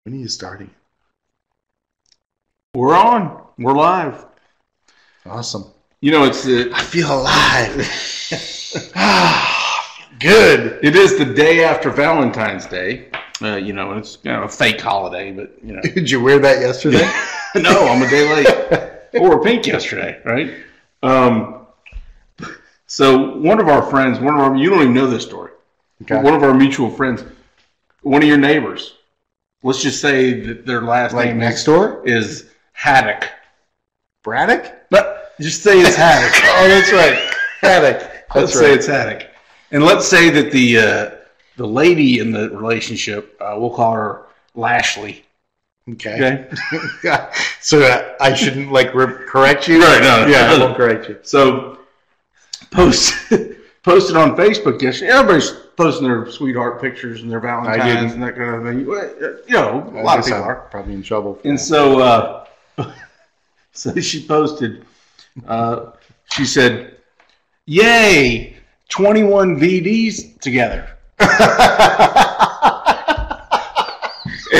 When are you starting? We're on. We're live. Awesome. You know, it's I feel alive. Good. It is the day after Valentine's Day. You know, it's kind of a fake holiday, but you know. Did you wear that yesterday? No, I'm a day late. I wore pink yesterday, right? So one of our friends, you don't even know this story. Okay. One of our mutual friends, one of your neighbors. Let's just say that their last name next door is Haddock. Braddock? But just say it's Haddock. Oh, that's right. Haddock. Let's say it's Haddock. And let's say that the lady in the relationship, we'll call her Lashley. Okay. So I shouldn't correct you? Right, no. Yeah, I won't correct you. So posted on Facebook yesterday. Everybody's posting their sweetheart pictures and their Valentines and that kind of thing. You know, a lot of people are probably in trouble. And so, so she posted. She said, "Yay, 21 VDs together." And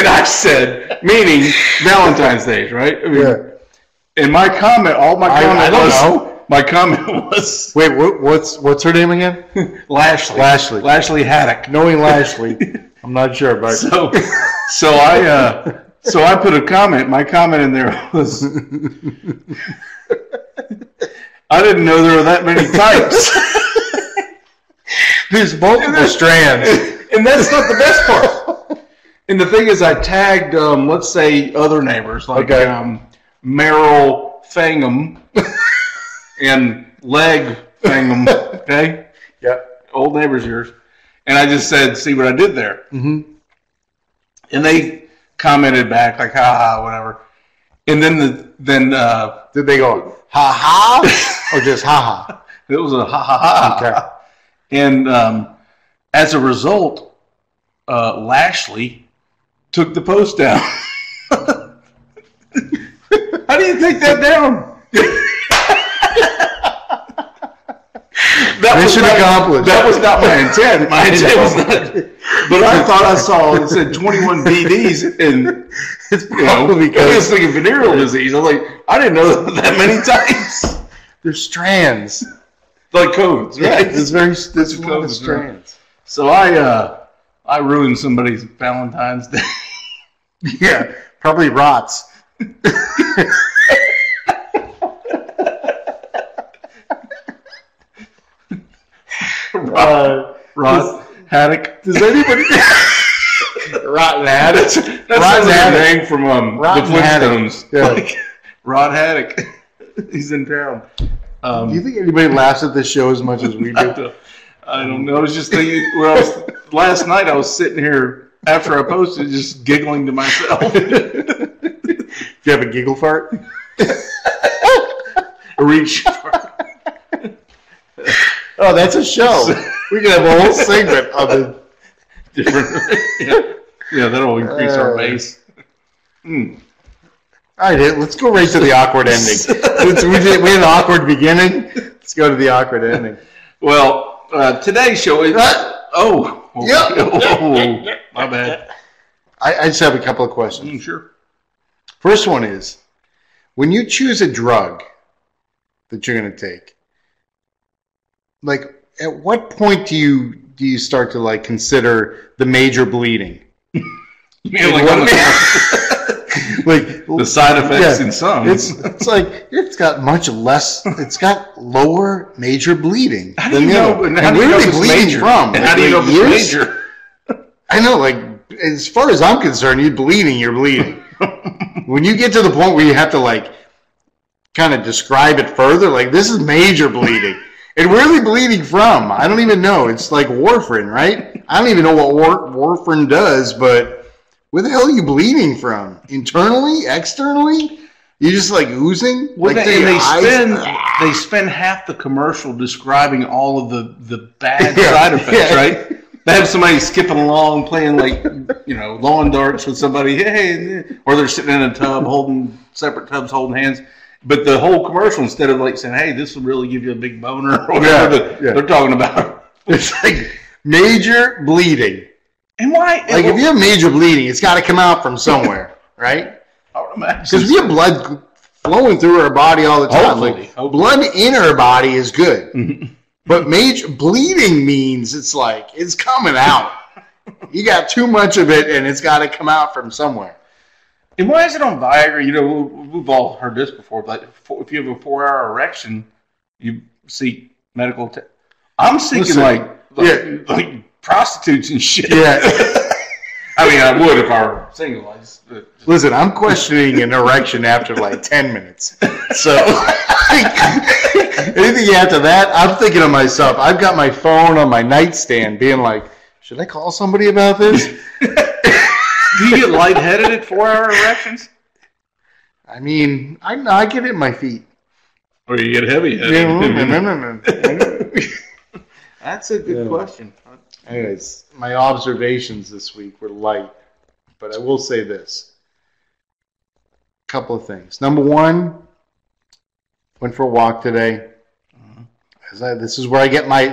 I said, meaning Valentine's Day, right? I mean, yeah. And my comment, I don't know. My comment was, wait, what's her name again? Lashley. Lashley Haddock. Knowing Lashley, I'm not sure, but so I put a comment. My comment in there was, I didn't know there were that many types. There's multiple strands, and that's not the best part. And the thing is, I tagged, let's say, other neighbors like Merrill Fangham. And Leg Fangham, okay? Yeah. Old neighbors of yours. And I just said, see what I did there. Mm-hmm. And they commented back like, ha-ha, whatever. And then did they go, ha-ha? Or just ha-ha? It was a ha-ha-ha. Okay. And as a result, Lashley took the post down. How do you take that down? Mission accomplished. That was not my intent. My intent was not. But I thought I saw it said 21 VDs, and it's probably because I was thinking venereal disease. I was like, I didn't know that many types. There's strands, like codes, right? There's codes strands. So I ruined somebody's Valentine's Day. Yeah, probably rots. Rod Haddock. Does anybody? Rotten Haddock. That's a name from the Flintstones. Yeah. Like, Rod Haddock. He's in town. Do you think anybody laughs at this show as much as we do? I don't know. I was just thinking. Last night I was sitting here after I posted, just giggling to myself. Do you have a giggle fart? A reach fart. Oh, that's a show. We can have a whole segment of the different. Yeah, that'll increase our base. All right, let's go right to the awkward ending. We had an awkward beginning. Let's go to the awkward ending. Well, today's show is. Oh, my bad. I just have a couple of questions. Sure. First one is, when you choose a drug that you're going to take, like, at what point do you start to consider the major bleeding? You mean like the side effects in some? It's like it's got much less. It's got lower major bleeding. How do you know? And where are they bleeding from? And how do you know it's major? I know, as far as I'm concerned, you're bleeding. When you get to the point where you have to kind of describe it further, this is major bleeding. And where are they bleeding from? I don't even know. It's like warfarin, right? I don't even know what warfarin does, but where the hell are you bleeding from? Internally? Externally? You just oozing? Well, they spend half the commercial describing all of the bad side effects, right? They have somebody skipping along, playing lawn darts with somebody, or they're sitting in a tub separate tubs holding hands. But the whole commercial, instead of saying, "Hey, this will really give you a big boner," or whatever they're talking about, it's major bleeding. And why? Like, if you have major bleeding, it's got to come out from somewhere, right? I would imagine. Because we have blood flowing through our body all the time. Hopefully. Blood in our body is good. But major bleeding means it's like, it's coming out. You got too much of it, and it's got to come out from somewhere. And why is it on Viagra? You know, we've all heard this before, but if you have a 4-hour erection, you seek medical attention. I'm seeking like prostitutes and shit. Yeah. I mean, I would if I were single. Listen, I'm questioning an erection after like 10 minutes. So anything after that, I'm thinking to myself, I've got my phone on my nightstand being like, should I call somebody about this? Do you get lightheaded at 4-hour erections? I mean, I get it in my feet. Or you get heavy-headed? No. That's a good question. Anyways, my observations this week were light, but I will say this. A couple of things. Number one, went for a walk today. This is where I get my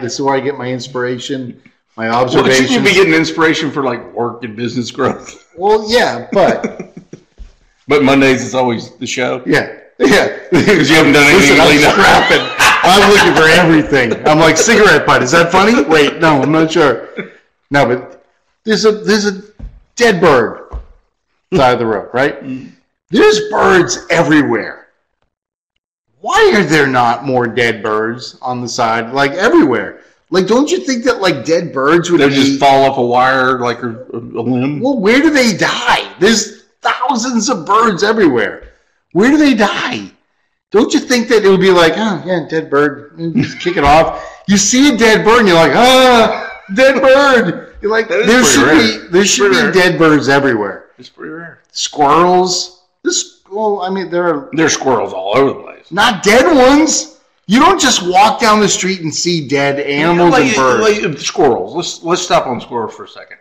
inspiration, my observations. Well, shouldn't you be getting inspiration for like work and business growth? Well, yeah, but Mondays is always the show. Yeah. Because you haven't done anything. I'm scrapping. I'm looking for everything. I'm like, cigarette butt. Is that funny? Wait, no, I'm not sure. No, but there's a dead bird side of the road, right? There's birds everywhere. Why are there not more dead birds on the side, like everywhere? Like, don't you think that like dead birds would just fall off a wire like a limb? Well, where do they die? There's thousands of birds everywhere. Where do they die? Don't you think that it would be like, oh, yeah, dead bird, just kick it off? You see a dead bird and you're like, dead bird. You're like, there should be dead birds everywhere. It's pretty rare. Squirrels. There's squirrels all over the place. Not dead ones. You don't just walk down the street and see dead animals and birds. Like squirrels. Let's stop on squirrels for a second.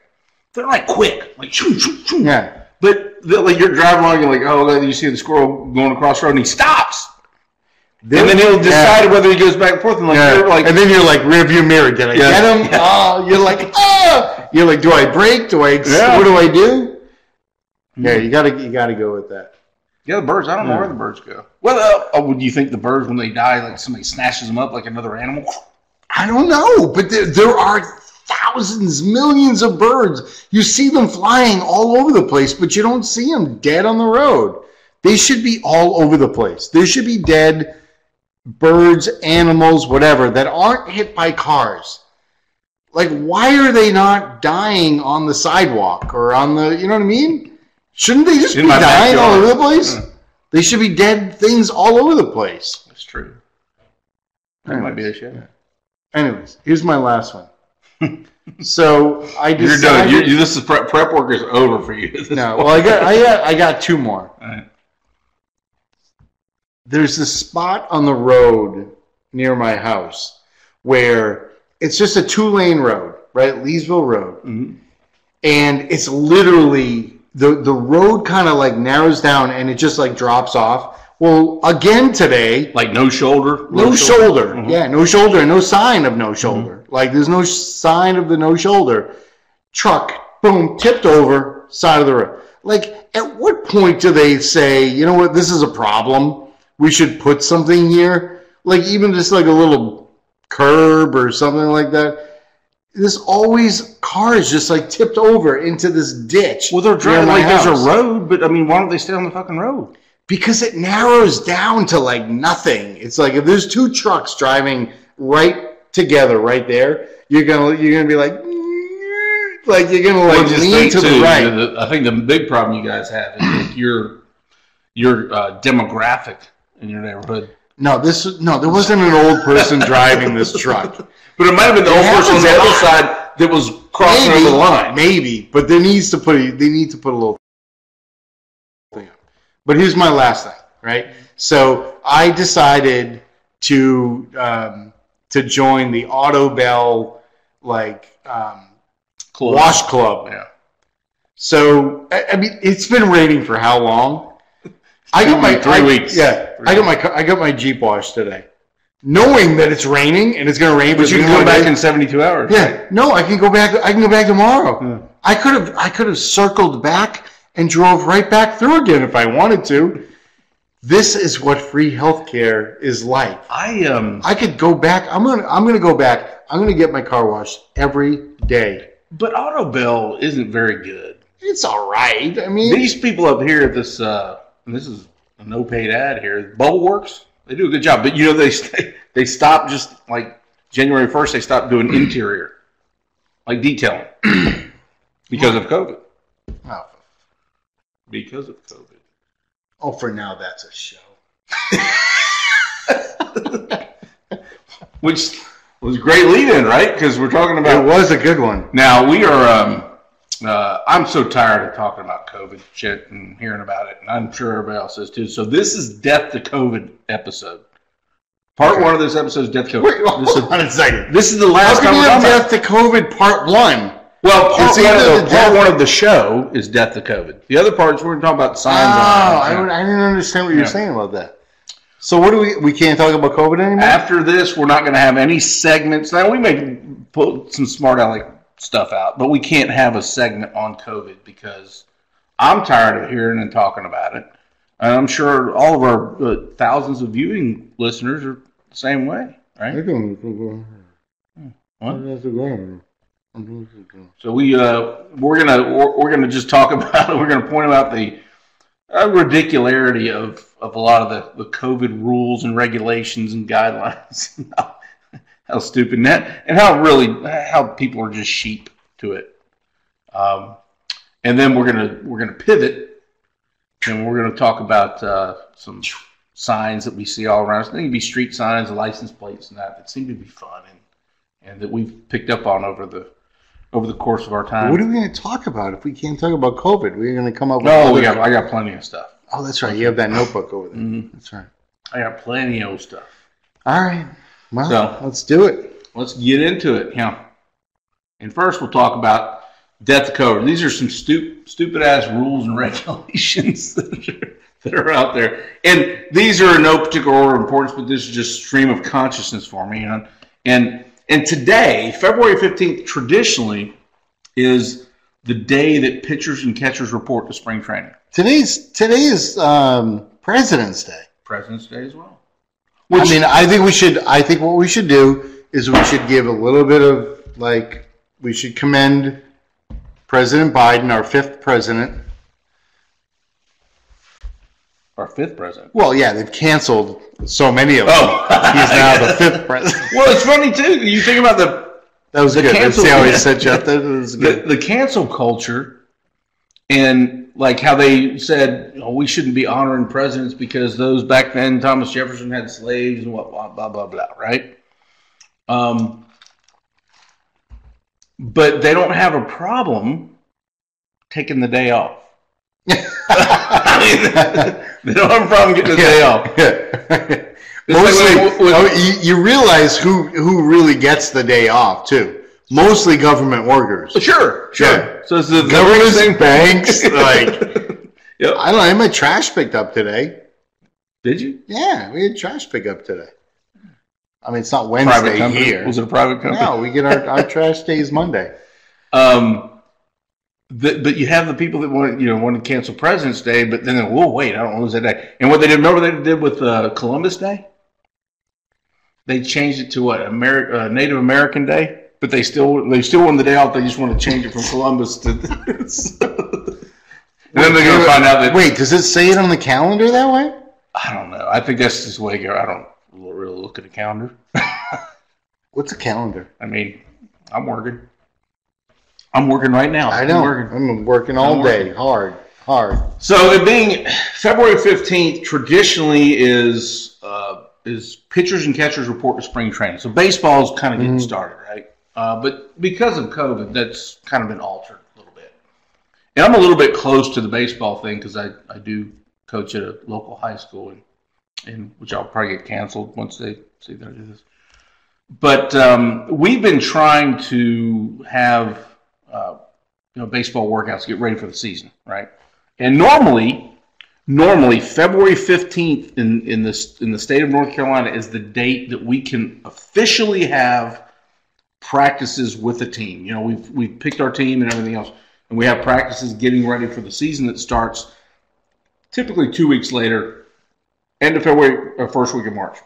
They're like quick, like shoo, shoo, shoo. Yeah. But like you're driving along, you're like, oh, you see the squirrel going across the road, and he stops. And then he'll decide whether he goes back and forth. And and then you're like, rearview mirror, did I get him? Yeah. Oh, you're like, You're like, do I brake? What do I do? Yeah, you gotta go with that. Yeah, the birds. I don't know where the birds go. Well, would you think the birds, when they die, like somebody snatches them up like another animal? I don't know, but there are thousands, millions of birds. You see them flying all over the place, but you don't see them dead on the road. They should be all over the place. There should be dead birds, animals, whatever, that aren't hit by cars. Like, why are they not dying on the sidewalk or on the, you know what I mean? Shouldn't they just be dying all over the place? They should be dead things all over the place. That's true. That might be a shit. Yeah. Anyways, here's my last one. So I decided... You're done. This is prep work is over for you. No, well, I got two more. All right. There's this spot on the road near my house where it's just a 2-lane road, right? Leesville Road. Mm-hmm. And it's literally, the road kind of like narrows down and it just like drops off. Well, again today. Like no shoulder? No shoulder. Mm-hmm. Yeah, no shoulder and no sign of no shoulder. Mm-hmm. Like there's no sign of the no shoulder. Truck, boom, tipped over, side of the road. Like, at what point do they say, you know what, this is a problem? We should put something here? Like, even just like a little curb or something like that. There's always cars just like tipped over into this ditch. Well, they're driving like there's a road, but I mean, why don't they stay on the fucking road? Because it narrows down to like nothing. It's like if there's two trucks driving right together right there, you're gonna be like you're gonna like lean to the right. I think the big problem you guys have is your demographic in your neighborhood. No, there wasn't an old person driving this truck. But it might have been the old person on the other side that was crossing over the line. Maybe, but they need to put a little thing up. But here's my last thing, right? So I decided to join the Auto Bell wash club. Yeah. So I mean, it's been raining for how long? I got my 3 weeks. Yeah, I got my Jeep washed today, knowing that it's raining and it's going to rain. But you can go back in 72 hours. Yeah, no, I can go back. I can go back tomorrow. I could have circled back and drove right back through again if I wanted to. This is what free healthcare is like. I could go back. I'm gonna go back. I'm gonna get my car washed every day. But Auto Bell isn't very good. It's all right. I mean, these people up here at this, and this is a no paid ad here. Bubble Works, they do a good job. But you know, they stopped just like January 1st. They stopped doing interior, like detailing, because of COVID. Oh. Because of COVID. Oh, for now, that's a show. Which was a great lead-in, right? Because we're talking about... It was a good one. Now, we are... I'm so tired of talking about COVID shit and hearing about it, and I'm sure everybody else is too. So this is Death to COVID episode. Part one of this episode is Death to COVID. Wait, hold on a second. This is the last time we're talking about Death to COVID Part 1. Well, part one of the show is Death to COVID. The other parts, we're going to talk about signs. I didn't understand what you're saying about that. So what do we can't talk about COVID anymore? After this, we're not going to have any segments. Now, we may put some smart aleck stuff out, but we can't have a segment on COVID because I'm tired of hearing and talking about it. And I'm sure all of our thousands of viewing listeners are the same way, right? What? So we're gonna just talk about it. We're gonna point out the ridicularity of a lot of the COVID rules and regulations and guidelines. How stupid that, and how people are just sheep to it. And then we're gonna pivot, and we're gonna talk about some signs that we see all around us. They can be street signs, license plates, and that seem to be fun and that we've picked up on over the course of our time. What are we going to talk about if we can't talk about COVID? We're going to come up with... No, I got plenty of stuff. Oh, that's right. You have that notebook over there. Mm-hmm. That's right. I got plenty of stuff. All right. Well, let's do it. Let's get into it. Yeah. And first we'll talk about Death to COVID. These are some stupid-ass rules and regulations that are out there. And these are in no particular order of importance, but this is just stream of consciousness for me. And today, February 15th, traditionally, is the day that pitchers and catchers report to spring training. Today is President's Day. President's Day as well. I think what we should do is we should give a little bit of, we should commend President Biden, our fifth president. Our fifth president? Well, yeah, they've canceled so many of them. Oh. He's now the fifth president. Well, it's funny, too. You think about that was good. Let's see how he set you up there. The cancel culture and how they said we shouldn't be honoring presidents because those back then, Thomas Jefferson had slaves and what, blah, blah, blah, right? But they don't have a problem taking the day off. They don't have a problem getting the day off. Mostly, you realize who really gets the day off too. Mostly government workers. Sure. Yeah. So it's the government banks. Yep. I don't know. I had my trash picked up today. Did you? Yeah, we had trash pickup today. I mean, it's not Wednesday here. Was it a private company? No, we get our trash days Monday. But you have the people that want to cancel President's Day, but then wait, I don't lose that day. And what they did, remember what they did with Columbus Day? They changed it to what, Native American Day, but they still want the day off. They just want to change it from Columbus to. And then they're going to find out that. Wait, does it say it on the calendar that way? I don't know. I think that's just the way it goes. I don't really look at a calendar. What's a calendar? I mean, I'm working. I'm working right now. I know. I'm working all day. Hard. So it being February 15th traditionally is pitchers and catchers report to spring training. So baseball is kind of getting started, right? But because of COVID, that's kind of been altered a little bit. And I'm a little bit close to the baseball thing because I do coach at a local high school, and which I'll probably get canceled once they see that I do this. But we've been trying to have baseball workouts to get ready for the season, right? And normally February 15th in the state of North Carolina is the date that we can officially have practices with the team. We've picked our team and everything else. and we have practices getting ready for the season that starts typically 2 weeks later, end of February or first week of March.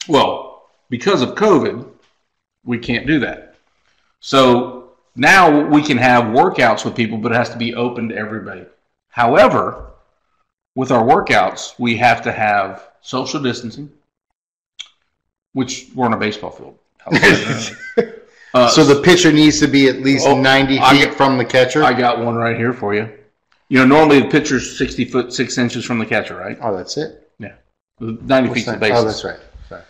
Well, because of COVID, we can't do that. So now we can have workouts with people, but it has to be open to everybody. However, with our workouts, we have to have social distancing, which we're on a baseball field. So the pitcher needs to be at least 90 feet from the catcher? I got one right here for you. You know, normally the pitcher's 60 foot 6 inches from the catcher, right? Oh, that's it? Yeah. 90 feet to the bases. Oh, that's right. Sorry.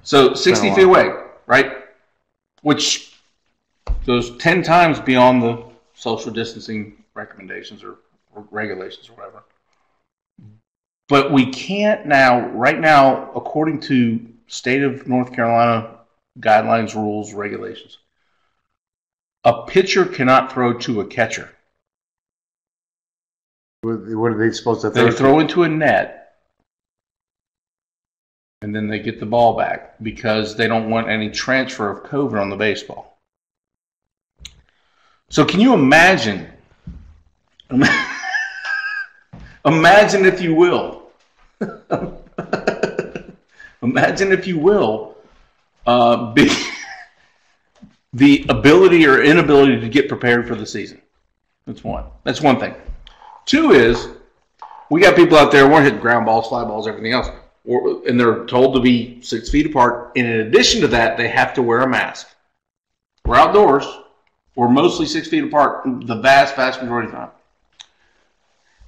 So 60 feet away, right? Which goes 10 times beyond the social distancing recommendations or regulations or whatever. But we can't now, right now, according to state of North Carolina guidelines, rules, regulations, a pitcher cannot throw to a catcher. What are they supposed to throw? They throw into a net, and then they get the ball back because they don't want any transfer of COVID on the baseball. So can you imagine? Imagine, if you will. Imagine, if you will, the ability or inability to get prepared for the season. That's one. That's one thing. Two is, we got people out there, we're hitting ground balls, fly balls, everything else, and they're told to be 6 feet apart. And in addition to that, they have to wear a mask. We're outdoors. We're mostly 6 feet apart the vast majority of the time.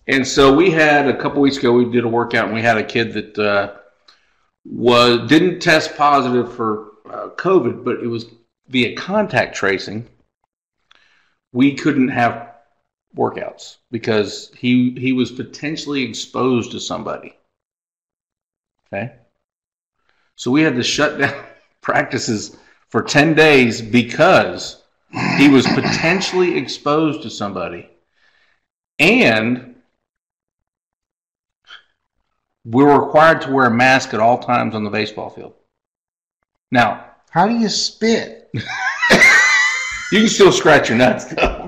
And so we had, a couple weeks ago, we did a workout, and we had a kid that didn't test positive for COVID, but it was via contact tracing. We couldn't have workouts because he was potentially exposed to somebody. Okay? So we had to shut down practices for 10 days because he was potentially exposed to somebody. And we're required to wear a mask at all times on the baseball field. Now, how do you spit? You can still scratch your nuts, though.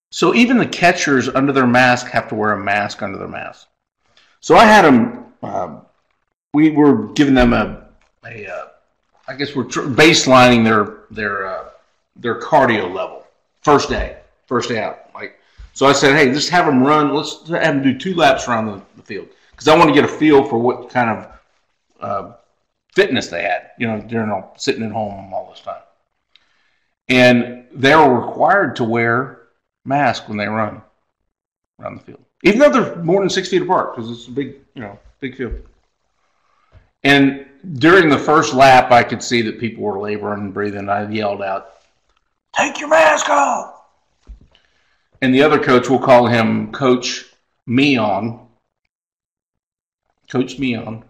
So even the catchers under their mask have to wear a mask under their mask. So I had them. We were giving them I guess we're baselining their cardio level. First day out. So I said, hey, just have them run. Let's have them do 2 laps around the field because I want to get a feel for what kind of fitness they had. You know, during sitting at home all this time. And they were required to wear masks when they run around the field, even though they're more than 6 feet apart because it's a big field. And during the first lap, I could see that people were laboring and breathing. I yelled out, "Take your mask off!" And the other coach, we'll call him Coach Meon. Coach Meon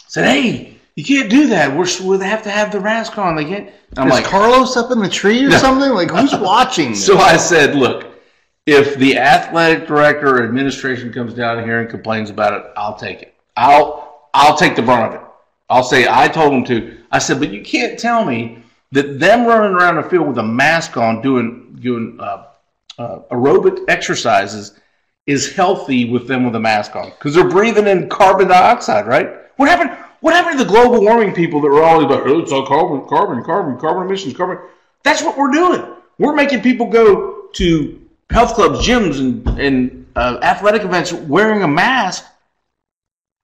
said, "Hey, you can't do that. They have to have the mask on. They can't." Is Carlos up in the tree or something? Like, who's watching this? So I said, look, if the athletic director or administration comes down here and complains about it, I'll take it. I'll take the brunt of it. I'll say, I told them to. I said, but you can't tell me that them running around the field with a mask on doing aerobic exercises is healthy with them with a mask on. Because they're breathing in carbon dioxide, right? What happened to the global warming people that were always like, oh, it's all carbon emissions, carbon. That's what we're doing. We're making people go to health clubs, gyms, and athletic events wearing a mask.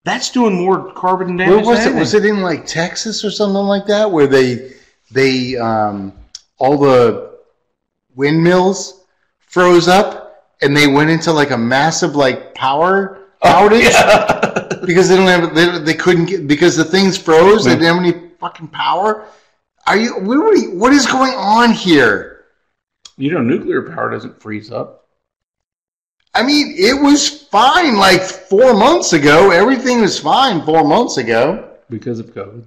That's doing more carbon damage. Where was it? Was it in like Texas or something like that, where they all the windmills froze up and they went into like a massive like power outage because they couldn't get, because the things froze. They didn't have any fucking power. What is going on here? You know, nuclear power doesn't freeze up. I mean, it was fine like 4 months ago. Everything was fine 4 months ago. Because of COVID?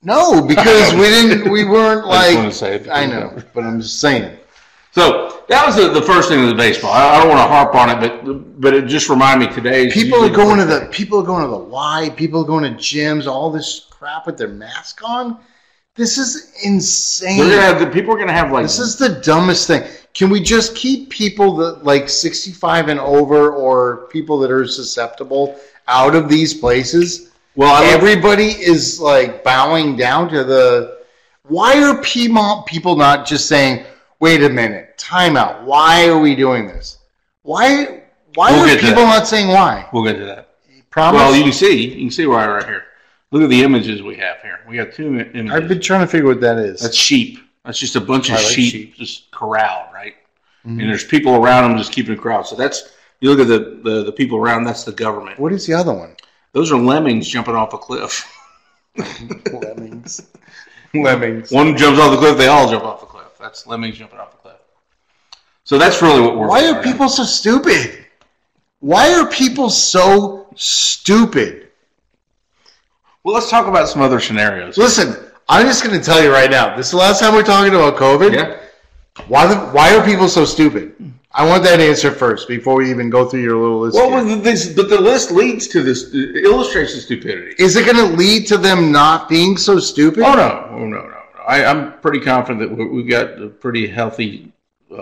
No, because we weren't like... I just want to say it. I know, but I'm just saying. So, that was the first thing with the baseball. I don't want to harp on it, but it just reminded me today. People are going to the Y, people are going to gyms, all this crap with their mask on. This is insane. People are going to have like... This is the dumbest thing. Can we just keep people that like 65 and over or people that are susceptible out of these places? Well, everybody is like bowing down to the... Why are people not just saying, wait a minute, time out. Why are we doing this? Why are people not saying why? We'll get to that. Promise? Well, you can see why right here. Look at the images we have here. We got 2 images. I've been trying to figure what that is. That's sheep. That's just a bunch of sheep just corralled, right? Mm-hmm. And there's people around them just keeping it corralled. So that's, you look at the people around, that's the government. What is the other one? Those are lemmings jumping off a cliff. Lemmings. One jumps off the cliff, they all jump off the cliff. That's lemmings jumping off the cliff. So that's really what we're... Why are people so stupid? Why are people so stupid? Well, let's talk about some other scenarios. Listen, I'm just going to tell you right now. This is the last time we're talking about COVID. Yeah. Why are people so stupid? I want that answer first before we even go through your little list. Well, but the list leads to this. It illustrates the stupidity. Is it going to lead to them not being so stupid? Oh, no. I'm pretty confident that we've got a pretty healthy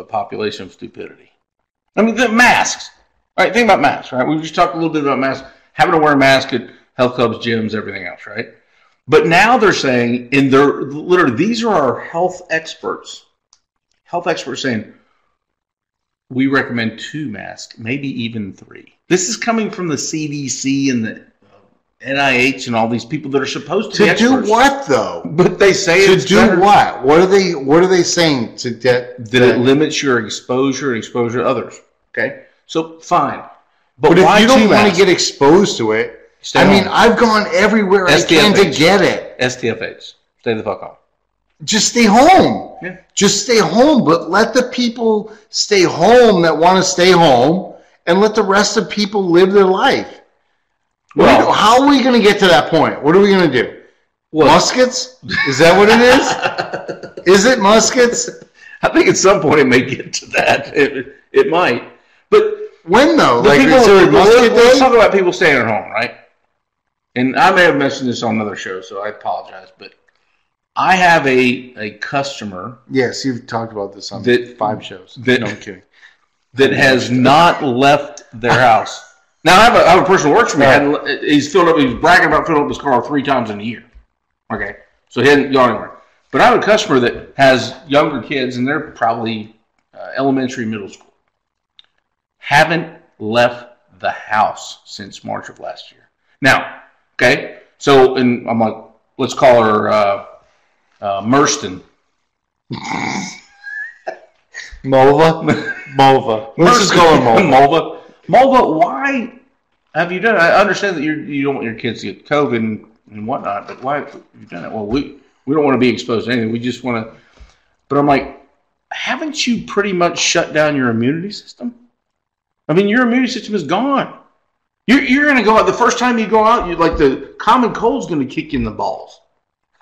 population of stupidity. I mean, the masks. All right, think about masks, right? We just talked a little bit about masks. Having to wear a mask at health clubs, gyms, everything else, right? But now they're saying, literally, these are our health experts. Health experts saying, we recommend 2 masks, maybe even 3. This is coming from the CDC and the NIH and all these people that are supposed to be experts. To do what, though? But they say to do better. What? What are they saying to get that it limits your exposure and exposure to others? Okay, so fine. But if you don't want to get exposed to it, I've gone everywhere I can to get it. STFH. Stay the fuck home. Just stay home. Yeah. Just stay home, but let the people stay home that want to stay home, and let the rest of people live their life. Well, how are we going to get to that point? What are we going to do? What? Muskets? Is that what it is? Is it muskets? I think at some point it may get to that. It might. But when, though? Let's talk about people staying at home, right? And I may have mentioned this on another show, so I apologize. But I have a customer. Yes, you've talked about this on 5 shows. No, I'm kidding. That has not left their house. Now, I have a person who works for me. He's bragging about filling up his car 3 times in a year. Okay, so he hadn't gone anywhere. But I have a customer that has younger kids, and they're probably elementary, middle school. Haven't left the house since March of last year. Now, okay, so and I'm like, let's call her Murston. Mova. Let's just call her Mova. Mova, why have you done it? I understand that you don't want your kids to get COVID and whatnot, but why have you done it? Well, we don't want to be exposed to anything. We just want to. But I'm like, haven't you pretty much shut down your immunity system? I mean, your immunity system is gone. You're going to go out, the first time you go out, the common cold's going to kick you in the balls.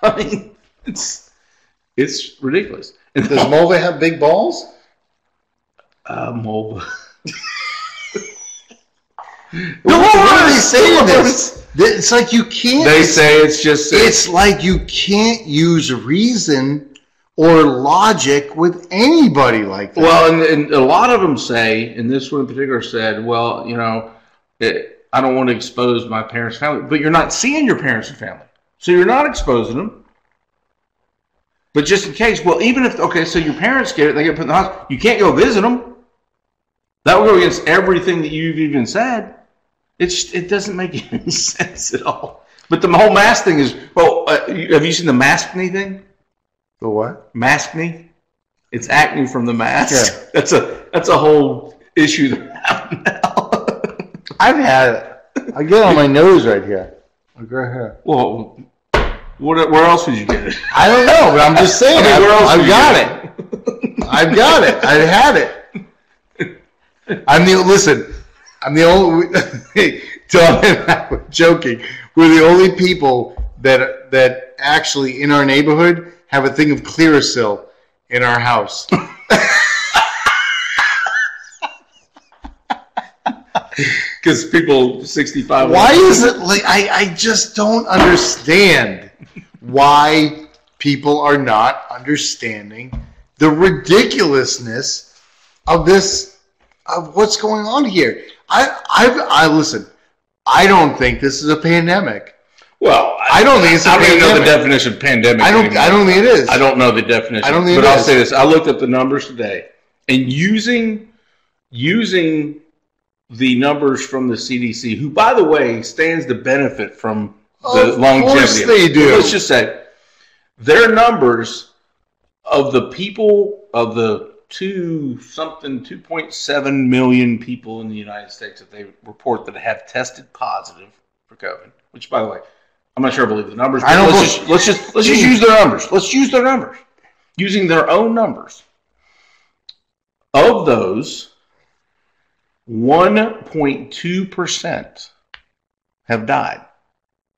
I mean, it's ridiculous. Does Mova have big balls? Mova. No, what are they saying this? It's like you can't. They say it's just. It's like you can't use reason or logic with anybody like that. Well, and a lot of them say, and this one in particular said, well, I don't want to expose my parents' family, but you're not seeing your parents and family, so you're not exposing them. But just in case, well, even if so your parents get it, they get put in the hospital. You can't go visit them. That would go against everything that you've even said. It doesn't make any sense at all. But the whole mask thing is. Well, have you seen the maskne thing? The what? Maskne. It's acne from the mask. Yeah. That's a whole issue that happened now. I've had it. I get it on my nose right here. Like right here. Well, where else would you get it? I don't know, but I'm just saying. Where else I've got it. I've got it. I had it. I'm the only. Tom and I were joking. We're the only people that actually in our neighborhood have a thing of Clearasil in our house. Because people 65. Why is it like I just don't understand why people are not understanding the ridiculousness of this, of what's going on here. I listen. I don't think this is a pandemic. Well, I don't think it's a pandemic. I don't even know the definition of pandemic. I don't think it is. I don't know the definition. I don't think but it I'll is. say this. I looked up the numbers today, and using the numbers from the CDC, who, by the way, stands to benefit from the longevity. Of course they do. Let's just say their numbers of the people of the 2.7 million people in the United States that they report that have tested positive for COVID. Which, by the way, I'm not sure I believe the numbers. Let's just use their numbers. Let's use their numbers, using their own numbers. Of those, 1.2% have died.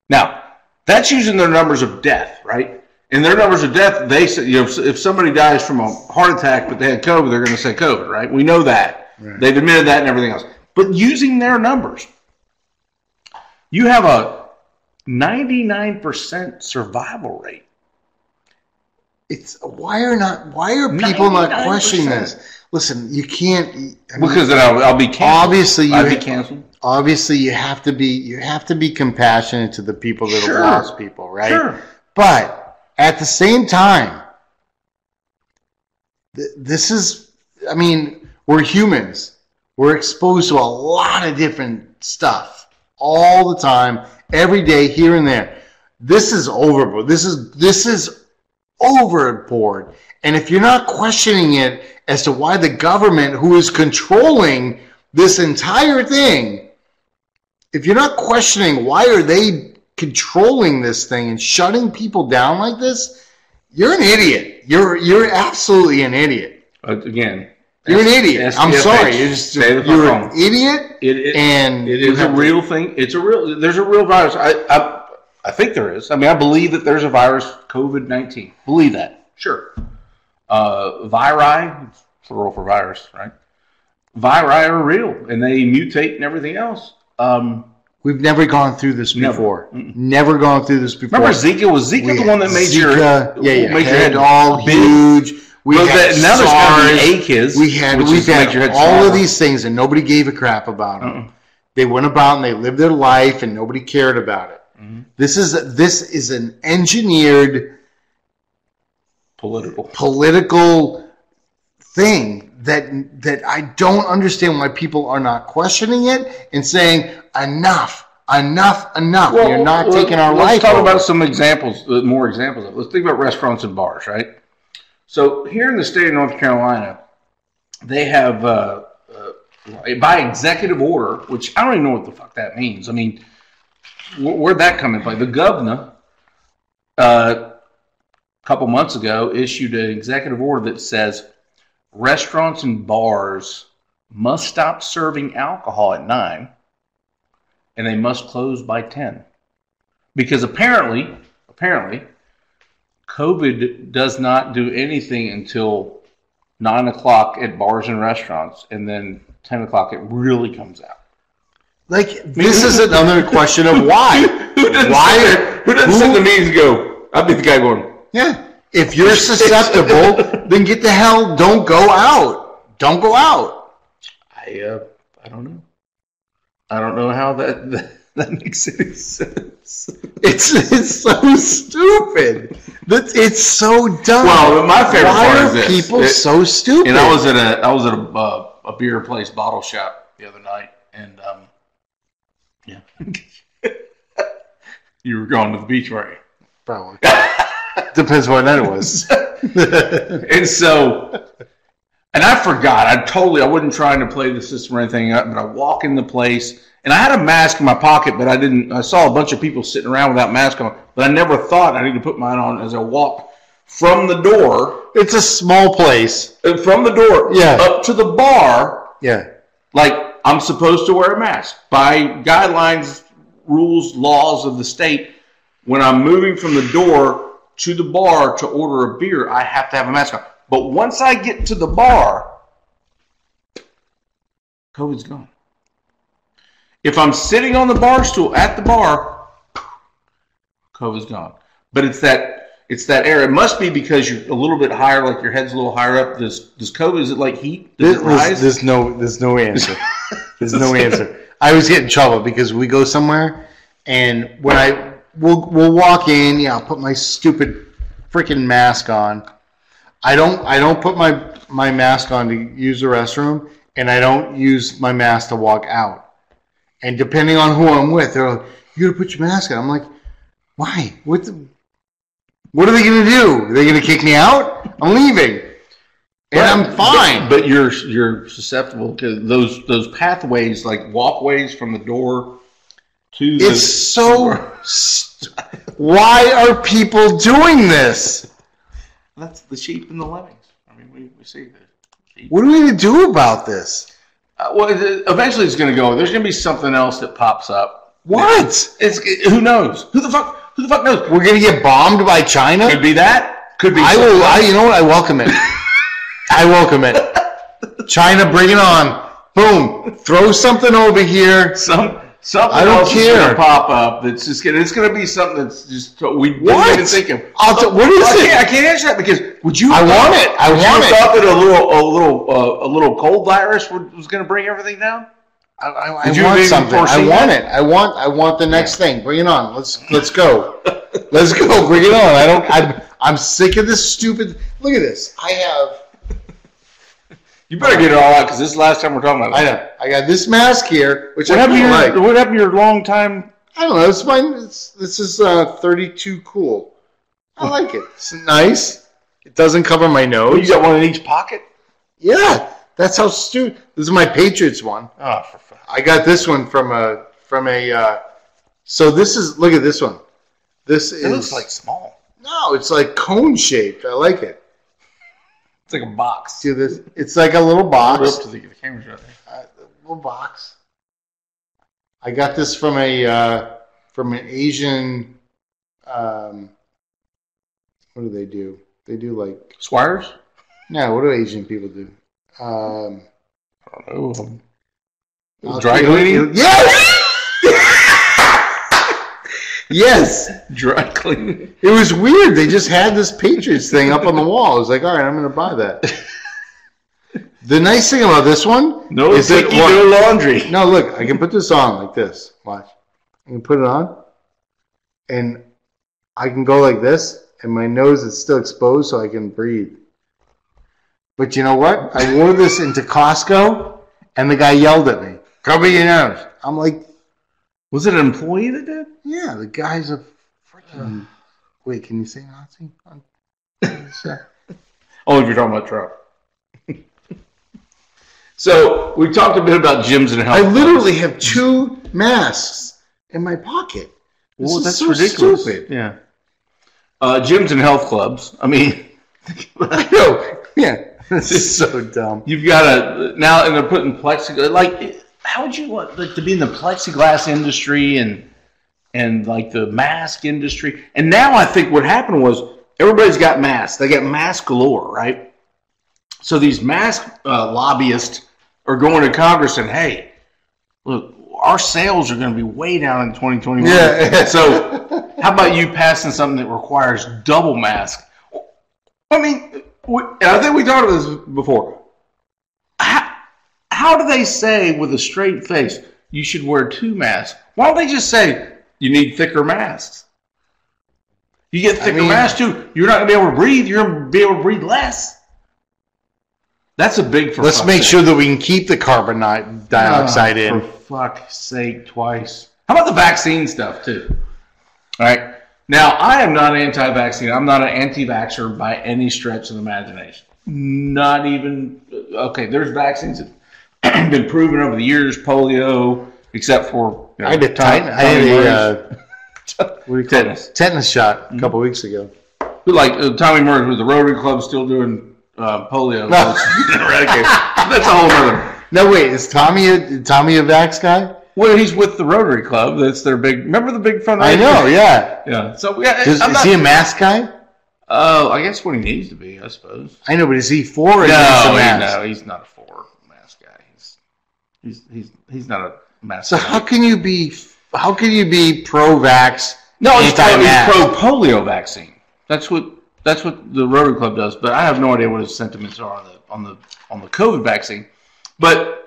Now, that's using their numbers of death, right? In their numbers of death, they say, if somebody dies from a heart attack but they had COVID, they're going to say COVID, right? We know that. Right. They've admitted that and everything else. But using their numbers, you have a 99% survival rate. Why are people not questioning this? Listen, you can't. Because then I'll be canceled. Obviously, you have to be compassionate to the people that have lost people, right? Sure. But at the same time, this is. I mean, we're humans. We're exposed to a lot of different stuff all the time, every day, here and there. This is overboard. This is overboard. And if you're not questioning it as to why the government, who is controlling this entire thing, if you're not questioning why are they controlling this thing and shutting people down like this, you're an idiot. You're absolutely an idiot. Again, you're an idiot. I'm sorry. You're an idiot. It is a real thing. There's a real virus. I think there is. I mean, I believe that there's a virus, COVID-19. Believe that. Sure. Viri, plural for virus, right? Viri are real, and they mutate and everything else. We've never gone through this before. Never gone through this before. Remember Zika? Was Zika the one that made your head all huge? We had now SARS. There's AKIS. We've had all of these things, and nobody gave a crap about them. They went about and they lived their life, and nobody cared about it. Mm-hmm. This is an engineered political thing that I don't understand why people are not questioning it and saying enough. Well, you're not taking our life. Let's talk about some examples, more examples of it. Let's think about restaurants and bars, right? So here in the state of North Carolina, they have by executive order, which I don't even know what the fuck that means. I mean, where'd that come in play? The governor, a couple months ago, issued an executive order that says restaurants and bars must stop serving alcohol at 9, and they must close by 10. Because apparently, COVID does not do anything until 9 o'clock at bars and restaurants, and then 10 o'clock it really comes out. This is another question of why. Who doesn't sit in the meetings and go, I'll be the guy going, yeah. If you're susceptible, then get the hell, don't go out. Don't go out. I don't know. I don't know how that makes any sense. It's so stupid. It's so dumb. Well, my favorite part is this. Why are people so stupid? And I was at a beer place bottle shop the other night, and yeah, you were going to the beach, weren't you? Probably. Depends what night it was. And I forgot. I wasn't trying to play the system or anything, but I walk in the place, and I had a mask in my pocket, but I saw a bunch of people sitting around without masks on, but I never thought I needed to put mine on as I walked from the door. It's a small place. From the door up to the bar. Yeah. Like, I'm supposed to wear a mask. By guidelines, rules, laws of the state, when I'm moving from the door to the bar to order a beer, I have to have a mask on. But once I get to the bar, COVID's gone. If I'm sitting on the bar stool at the bar, COVID's gone. But it's It's that air. It must be because you're a little bit higher, like your head's a little higher up. Does COVID, is it like heat? Does it rise? There's no answer. There's no answer. I always get in trouble because we go somewhere, and when we'll walk in, yeah, I'll put my stupid freaking mask on. I don't put my mask on to use the restroom, and I don't use my mask to walk out. And depending on who I'm with, they're like, "You gotta put your mask on." I'm like, "Why? What are they going to do? Are they going to kick me out? I'm leaving, and I'm fine." But you're susceptible to those pathways, like walkways from the door to. It's so. Why are people doing this? That's the sheep and the lemmings. I mean, we see the sheep. What are we going to do about this? Well, eventually it's going to go. There's going to be something else that pops up. What? Who knows? Who the fuck knows? We're going to get bombed by China? Could be that. Could be. You know what? I welcome it. I welcome it. China, bring it on. Boom. Throw something over here. Something I don't else care. is going to pop up. That's just going. It's going to be something that's just we didn't even think of. What is it? I can't answer that because would you? I want it. I want it. Thought that a little cold virus was going to bring everything down. I want something. I want it. I want the next thing. Bring it on. Let's go. Let's go. Bring it on. I'm sick of this stupid. Look at this. I have. You better get it all out because this is the last time we're talking about it. I know. I got this mask here, which what I happened like. What happened to your long time? I don't know. It's mine. This is 32 cool. I like it. It's nice. It doesn't cover my nose. Well, you got one in each pocket? Yeah. That's how stupid. This is my Patriots one. Oh, for fun. I got this one from a. So this is. Look at this one. It looks like small. No, it's like cone shaped. I like it. It's like a box. See this? It's like a little box. Up to the camera's right there. Little box. I got this from an Asian. What do they do? They do like Squires. No, what do Asian people do? I don't know. Dry cleaning. Yes. Yes. Dry cleaning. It was weird. They just had this Patriots thing up on the wall. I was like, all right, I'm going to buy that. The nice thing about this one is that no laundry. No, look, I can put this on like this. Watch. I can put it on, and I can go like this, and my nose is still exposed so I can breathe. But you know what? I wore this into Costco, and the guy yelled at me, "Cover your nose." I'm like, was it an employee that did? Yeah, the guy's a freaking. Wait, can you say Nazi? Oh, if you're talking about Trump. So we talked a bit about gyms and health. I literally have 2 masks in my pocket. Well, that's so ridiculous. Stupid. Yeah. Gyms and health clubs. I mean, I know. Yeah, this is so dumb. You've got to now, and they're putting plexiglass. Like, how would you want to be in the plexiglass industry and like the mask industry? And now I think what happened was everybody's got masks. They got mask galore, right? So these mask lobbyists are going to Congress and, hey, look, our sales are going to be way down in 2021. Yeah. So how about you passing something that requires double mask? I mean, I think we talked about this before. How do they say with a straight face you should wear 2 masks? Why don't they just say you need thicker masks? You get thicker masks too. You're not going to be able to breathe. You're going to be able to breathe less. That's a big. Let's make sure that we can keep the carbon dioxide in. For fuck's sake, twice. How about the vaccine stuff too? All right. Now, I am not anti-vaccine. I'm not an anti-vaxxer by any stretch of the imagination. Not even. Okay, there's vaccines that have been proven over the years. Polio, except for I had a tetanus shot a couple weeks ago. Like Tommy Murray with the Rotary Club still doing polio. No. That's a whole other. No, wait. Is Tommy a vax guy? Well, he's with the Rotary Club. That's their big. Remember the big fundraiser? I know. Yeah. Yeah. So is he a mask guy? I guess what he needs to be, I suppose. I know, but is he for or against the mask? No, he's not a for mask guy. He's not a mask. So guy. how can you be pro-vax? No, he's pro polio vaccine. That's what the Rotary Club does. But I have no idea what his sentiments are on the COVID vaccine. But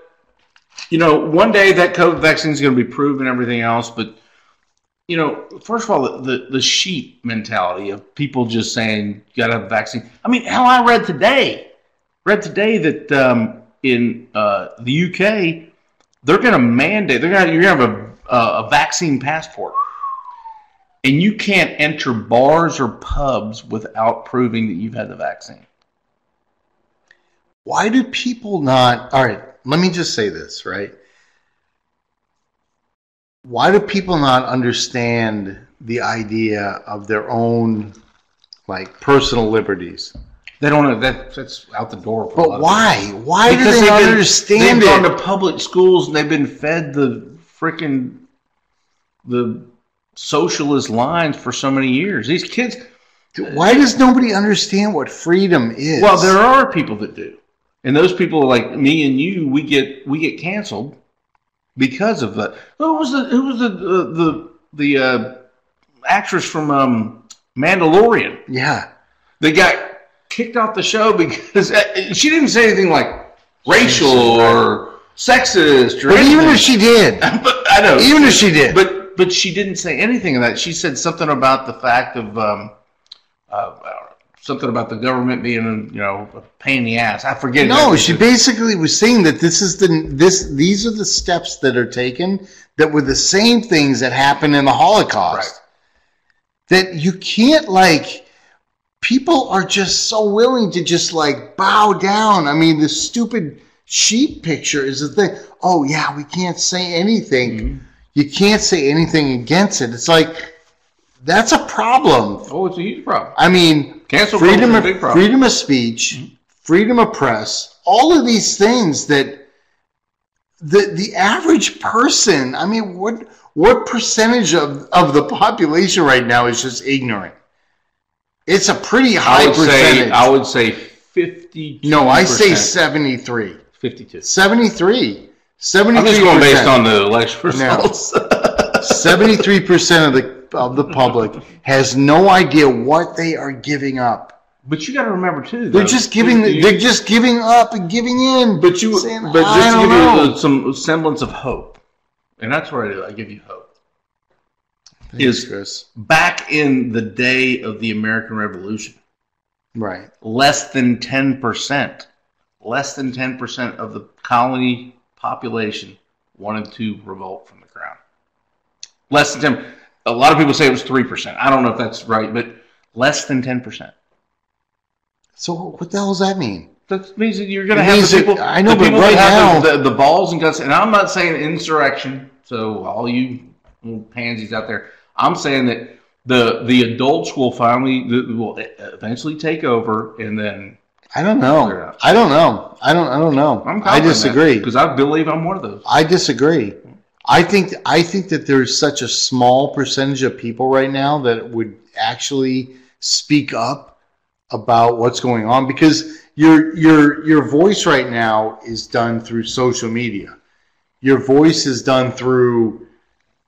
one day that COVID vaccine is going to be proven and everything else. But first of all, the sheep mentality of people just saying you got to have a vaccine. I mean, hell, I read today that in the UK they're going to mandate you're going to have a vaccine passport, and you can't enter bars or pubs without proving that you've had the vaccine. Why do people not? All right, let me just say this, right? Why do people not understand the idea of their own, like, personal liberties? They don't know that's out the door. But why? Why do they not understand it? They've gone to public schools and they've been fed the socialist lines for so many years. These kids. Why does nobody understand what freedom is? Well, there are people that do, and those people like me and you, we get canceled because of that. Who was the actress from Mandalorian? Yeah, they got kicked off the show because she didn't say anything like racial or sexist or anything. Even if she did, but I know. Even if she did, but she didn't say anything of that. She said something about the fact of something about the government being a pain in the ass. I forget. No, she basically was saying that these are the steps that are taken that were the same things that happened in the Holocaust. Right. That you can't people are just so willing to just bow down. I mean, the stupid sheep picture is the thing. Oh yeah, we can't say anything. Mm-hmm. You can't say anything against it. It's that's a problem. Oh, it's a huge problem. I mean, freedom of speech, mm-hmm. freedom of press, all of these things that the average person, I mean, what percentage of the population right now is just ignorant? It's a pretty high percentage. I would say 52%. No, I say 73. 52. 73. 73%. I'm just going based on the election results. 73% of the public has no idea what they are giving up. But you got to remember too, they're just giving up and giving in. But just to give you some semblance of hope, and that's where I give you hope. Thanks, Chris. Back in the day of the American Revolution, right? Less than 10% of the colony population wanted to revolt from the crown. Less than 10%. A lot of people say it was 3%. I don't know if that's right, but less than 10%. So what the hell does that mean? That means that you're going to have the people. I know, but right now the balls and guts. And I'm not saying insurrection. So all you little pansies out there, I'm saying that the adults will eventually take over, and then I don't know. I don't know. I disagree because I believe I'm one of those. I disagree. I think that there's such a small percentage of people right now that would actually speak up about what's going on, because your voice right now is done through social media. Your voice is done through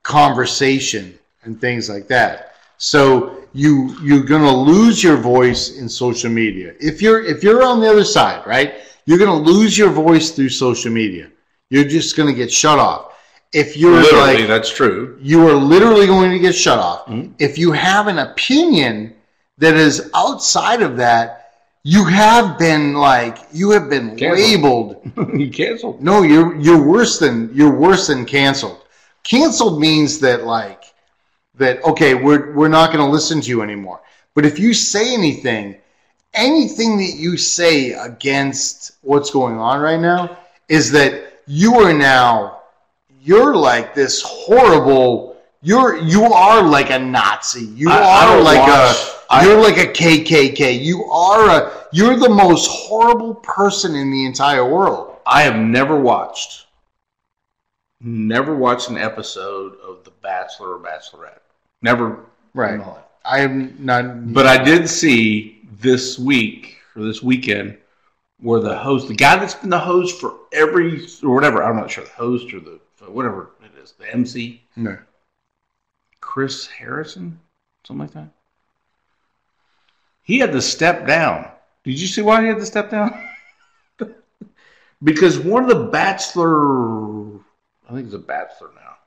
conversation and things like that. So you're going to lose your voice in social media. If you're on the other side, right? You're going to lose your voice through social media. You're just going to get shut off. If you're literally, that's true. You are literally going to get shut off. Mm-hmm. If you have an opinion that is outside of that, you have been canceled. Labeled. You canceled. No, you're worse than canceled. Canceled means that okay, we're not going to listen to you anymore. But if you say anything that you say against what's going on right now is that you're like this horrible. You are like a Nazi. You're like a KKK. You're the most horrible person in the entire world. I have never watched an episode of The Bachelor or Bachelorette. Never. Right. I am not. But I did see this week or this weekend where the guy that's been the host for or whatever, I'm not sure, the host or whatever it is, the MC. No. Chris Harrison, something like that. he had to step down. Did you see why he had to step down? Because one of the Bachelor, I think it's a Bachelor now,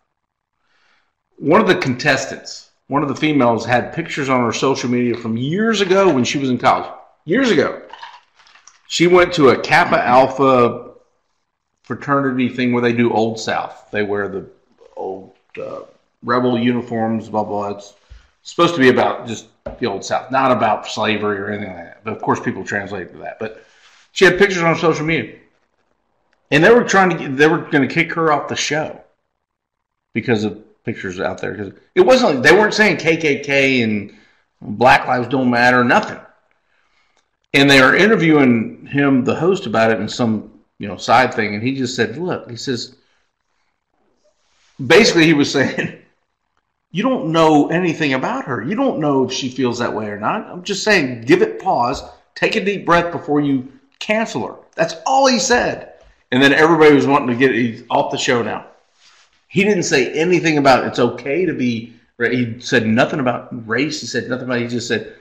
one of the contestants, one of the females, had pictures on her social media from years ago when she was in college. Years ago. She went to a Kappa Alpha fraternity thing where they do Old South. They wear the old rebel uniforms, blah, blah. It's supposed to be about just the Old South, not about slavery or anything like that. But, of course, people translate to that. But she had pictures on social media. And they were going to kick her off the show because of pictures out there. Because it wasn't like, they weren't saying KKK and Black Lives Don't Matter, nothing. And they were interviewing him, the host, about it in some side thing, and he just said, "Look," he says, basically he was saying, "You don't know anything about her. You don't know if she feels that way or not. I'm just saying, give it pause, take a deep breath before you cancel her." That's all he said. And then everybody was wanting to he's off the show now. He didn't say anything about it's okay to be. He said nothing about race. He said nothing about. He just said,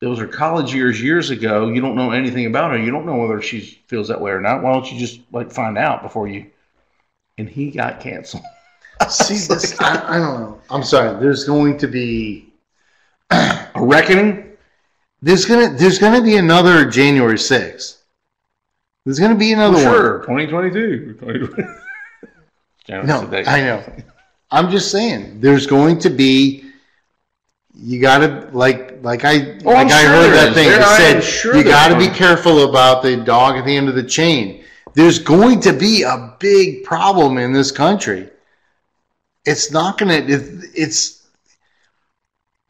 "Those are college years ago. You don't know anything about her. You don't know whether she feels that way or not. Why don't you just find out before you?" And he got canceled. See, this, I don't know. I'm sorry. There's going to be a reckoning. There's gonna be another January 6th. There's gonna be another one. Sure, 2022. No, I know. I'm just saying. There's going to be. You gotta I heard that thing that said you gotta be careful about the dog at the end of the chain. There's going to be a big problem in this country. It's not gonna. It's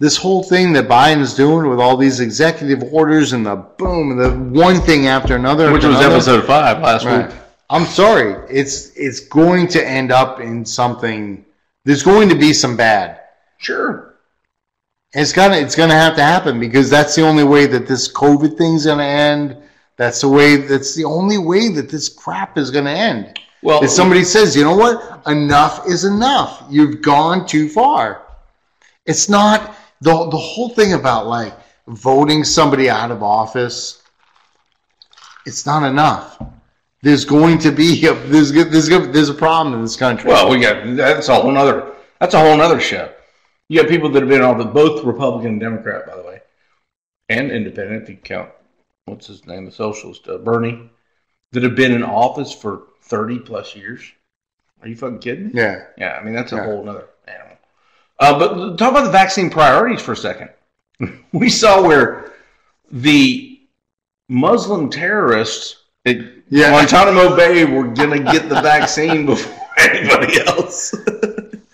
this whole thing that Biden's doing with all these executive orders and the boom and the one thing after another, which was episode 5 last week. I'm sorry. It's going to end up in something. There's going to be some bad. Sure. It's gonna have to happen because that's the only way that this COVID thing's gonna end. That's the only way that this crap is gonna end. Well, if somebody says, you know what, enough is enough. You've gone too far. It's not the whole thing about voting somebody out of office. It's not enough. There's going to be there's a problem in this country. Well, that's a whole nother show. You have people that have been on both Republican and Democrat, by the way, and independent, if you count, what's his name, the socialist, Bernie, that have been in office for 30 plus years. Are you fucking kidding me? Yeah. Yeah, I mean, that's a whole nother animal. But talk about the vaccine priorities for a second. We saw where the Muslim terrorists at Guantanamo Bay were going to get the vaccine before anybody else.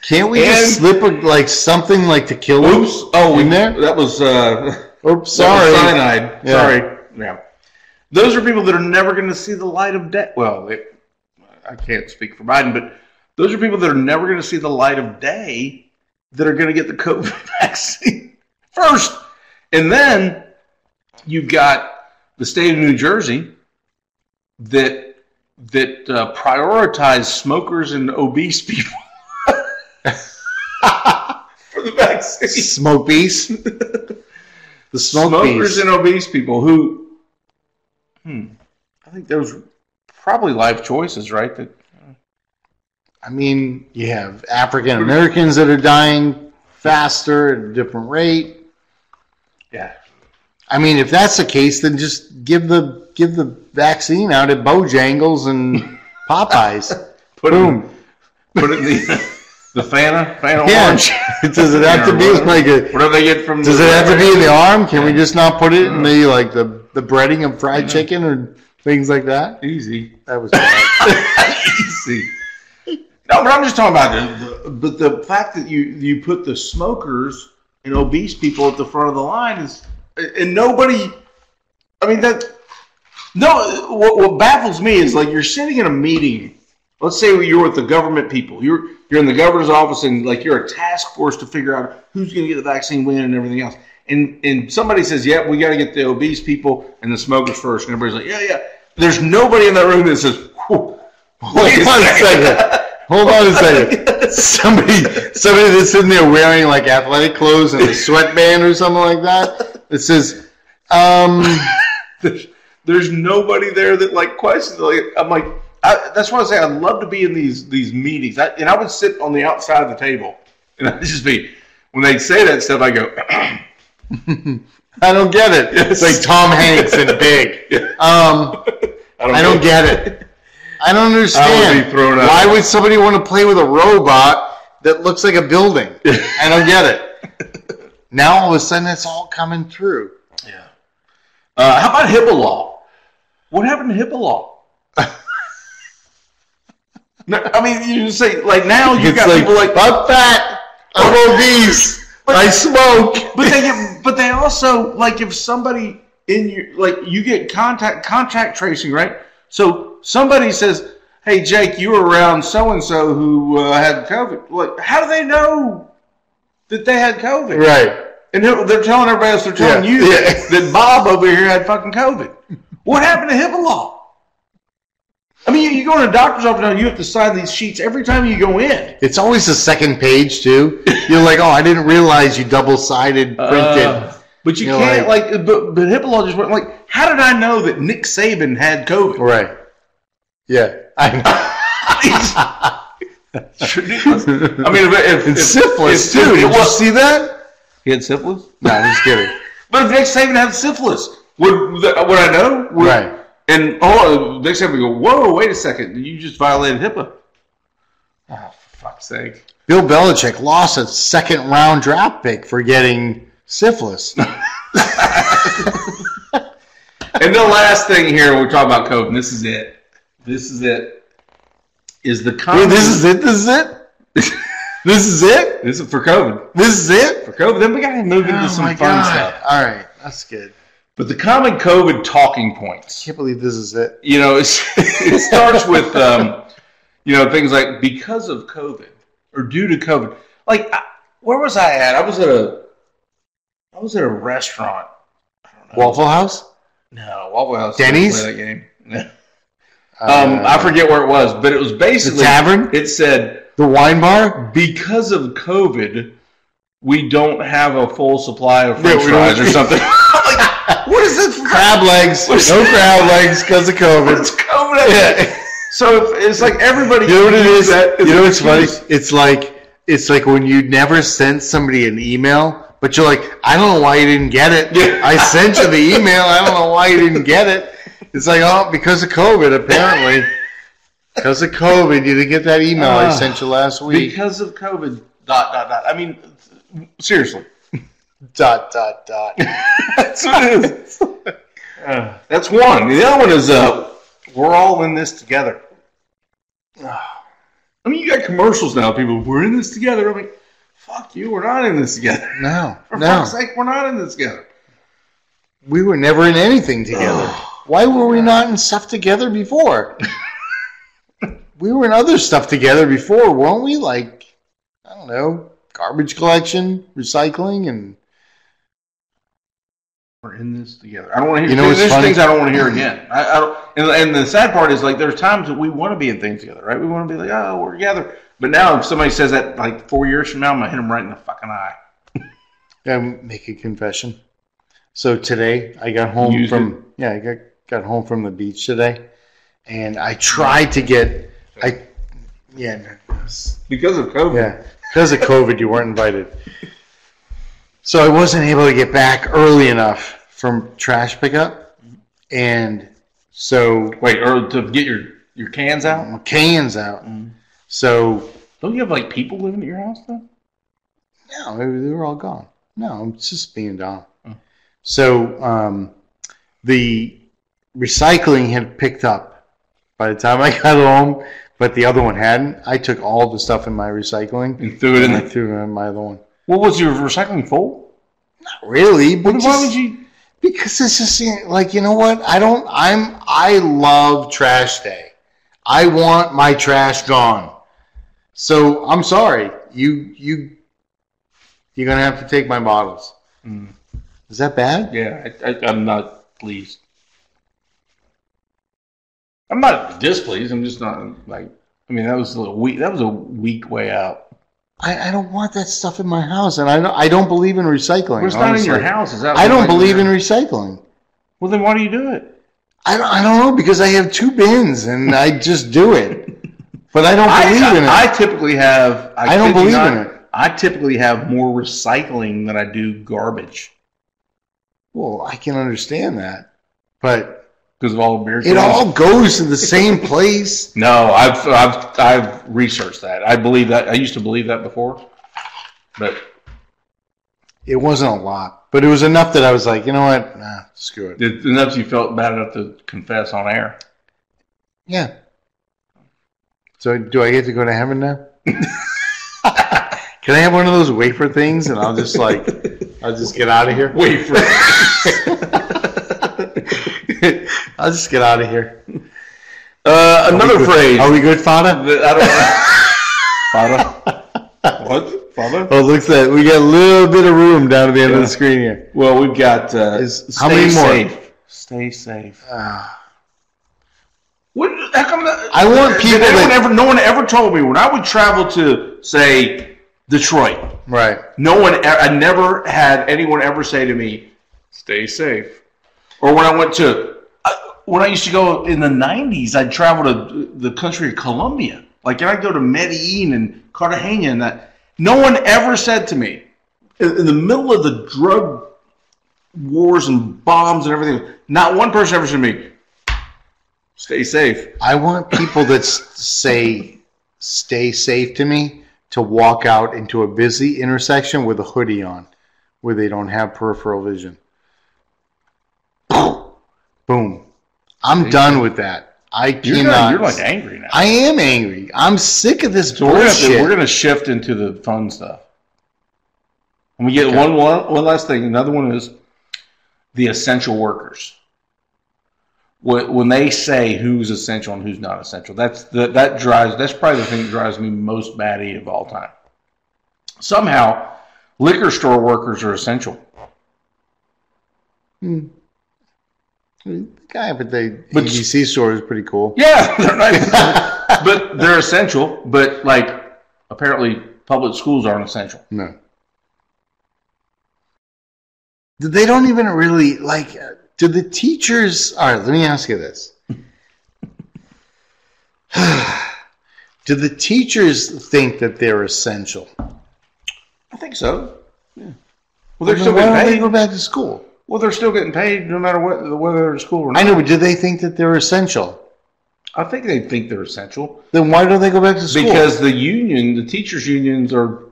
Can't we just slip something to kill them? Oops! Oh, in there? That was. Oops! Sorry. That was cyanide. Yeah. Sorry. Yeah. Those are people that are never going to see the light of day. Well, I can't speak for Biden, but those are people that are never going to see the light of day that are going to get the COVID vaccine first, and then you've got the state of New Jersey that prioritize smokers and obese people. For the vaccine. Smoke beast? The smokers and obese people who, I think those were probably life choices, right? I mean, you have African Americans that are dying faster at a different rate. Yeah. I mean, if that's the case, then just give the vaccine out at Bojangles and Popeyes. Boom. Put it in the Fanta orange. Does it have to be whatever they get from? Does it have to be in the arm? Can we just not put it in the breading of fried chicken or things like that? Easy. That was bad. Easy. No, but I'm just talking about the fact that you put the smokers and obese people at the front of the line is, and nobody. I mean what baffles me is you're sitting in a meeting. Let's say you're with the government people. You're in the governor's office and you're a task force to figure out who's going to get the vaccine when and everything else. And somebody says, "Yeah, we got to get the obese people and the smokers first." And everybody's like, "Yeah." There's nobody in that room that says, "Hold on a second. Somebody that's sitting there wearing athletic clothes and a sweatband or something like that. It says, there's nobody there that like questions. Like, I'm like, that's why I say I love to be in these meetings. And I would sit on the outside of the table, and I'd just be when they say that stuff, I go. I don't get it. It's like Tom Hanks and Big. I don't get it. I don't understand. I would be thrown out. Why would somebody want to play with a robot that looks like a building? I don't get it. Now all of a sudden it's all coming through. Yeah. How about HIPAA law? What happened to HIPAA law? No, I mean, you just say like now you got people like I'm fat, I'm obese. I smoke, but they also like if somebody in your like you get contact tracing, right? So somebody says, "Hey Jake, you were around so and so who had COVID." Like, how do they know that they had COVID? Right? And they're telling everybody else. They're telling you that Bob over here had fucking COVID. What happened to HIPAA law? I mean, you go in a doctor's office now, you have to sign these sheets every time you go in. It's always the second page, too. You're like, oh, I didn't realize you double-sided printed. But you can't, but HIPAA law just went, like, how did I know that Nick Saban had COVID? Right. Yeah. I know. I mean, if syphilis, too. Did you see that? He had syphilis? No, I'm just kidding. But if Nick Saban had syphilis, would I know? Right. And next time we go, whoa, wait a second, you just violated HIPAA. Oh, for fuck's sake. Bill Belichick lost a second-round draft pick for getting syphilis. And the last thing here, we're talking about COVID, and this is it. Is the common... Wait, this is it? This is it? This is for COVID. This is it? For COVID. Then we got to move into some fun stuff. All right, that's good. But the common COVID talking points. I can't believe this is it. You know, it starts with, things like because of COVID or due to COVID. Like, where was I at? I was at a restaurant. I don't know. Waffle House? No, Waffle House. Denny's? Play that game. I forget where it was, but it was basically the tavern. It said the wine bar. Because of COVID, we don't have a full supply of French fries or something. What is this? Crab legs. No crab legs because of COVID. It's COVID. Yeah. So it's like everybody. You know what it is? You know what's funny? It's like when you never sent somebody an email, but you're like, I don't know why you didn't get it. Yeah. I sent you the email. I don't know why you didn't get it. It's like, oh, because of COVID, apparently. Because of COVID, you didn't get that email I sent you last week. Because of COVID. ... I mean, seriously. ... That's what it is. That's one. The other one is we're all in this together. I mean, you got commercials now. People, we're in this together. I'm like, fuck you. We're not in this together. No. For fuck's sake, we're not in this together. We were never in anything together. Why were we not in stuff together before? We were in other stuff together before, weren't we? Like, I don't know, garbage collection, recycling, and... We're in this together. I don't want to hear. There's things I don't want to hear again. I don't. And the sad part is like there's times that we want to be in things together, right? We want to be like, oh, we're together. But now if somebody says that like 4 years from now, I'm gonna hit them right in the fucking eye. Gotta make a confession. So today I got home I got home from the beach today, and I tried to get because of COVID. Yeah, because of COVID, you weren't invited. So I wasn't able to get back early enough from trash pickup, and so or to get your cans out. Cans out. So don't you have like people living at your house though? No, they were all gone. No, it's just being dumb. So the recycling had picked up by the time I got home, but the other one hadn't. I took all the stuff in my recycling and threw it in. I threw it in my other one. What was your recycling full? Not really, but why would you? Because it's just like, you know what? I love trash day. I want my trash gone. So I'm sorry, you're gonna have to take my bottles. Is that bad? Yeah, I'm not pleased. I'm not displeased. I'm just not like. I mean, that was a weak way out. I don't want that stuff in my house, and I don't believe in recycling. Well, it's not in your house. Is that? I don't believe in recycling. Well, then why do you do it? I don't know, because I have 2 bins and I just do it. But I don't believe in it. I typically have. I don't believe in it. I typically have more recycling than I do garbage. Well, I can understand that, but because of all the beer cans. It all goes to the same place. No, I've researched that. I believe that. I used to believe that before, but it wasn't a lot. But it was enough that I was like, you know what? Nah, screw it. It's enough you felt bad enough to confess on air. Yeah. So do I get to go to heaven now? Can I have one of those wafer things and I'll just get out of here? Wafer. I'll just get out of here. Another phrase. Are we good, Fada? I don't know. Fada? What? Fada? Oh, look at that. We got a little bit of room down at the end of the screen here. Well, we've got how many more? Safe. Stay safe. What? How come I want people no one ever told me when I would travel to, say, Detroit. Right. I never had anyone ever say to me, "Stay safe." Or when I used to go in the 90s, I'd travel to the country of Colombia. Like, I'd go to Medellin and Cartagena and that. No one ever said to me, in the middle of the drug wars and bombs and everything, not one person ever said to me, "Stay safe." I want people that say "stay safe" to me to walk out into a busy intersection with a hoodie on where they don't have peripheral vision. Boom. I'm done with that. I cannot. You're like angry now. I am angry. I'm sick of this bullshit. We're going to shift into the fun stuff. And we get one last thing. Another one is the essential workers. When they say who's essential and who's not essential, that's probably the thing that drives me most batty of all time. Somehow, liquor store workers are essential. The guy at the ABC store is pretty cool. Yeah, they're nice, but they're essential. But like, apparently, public schools aren't essential. No, they don't even really like. Do the teachers... All right, let me ask you this. Do the teachers think that they're essential? I think so. Yeah. Well, they're still getting paid. Why don't they go back to school? Well, they're still getting paid no matter whether they're in school or not. I know, but do they think that they're essential? I think they think they're essential. Then why don't they go back to school? Because the teachers' unions are...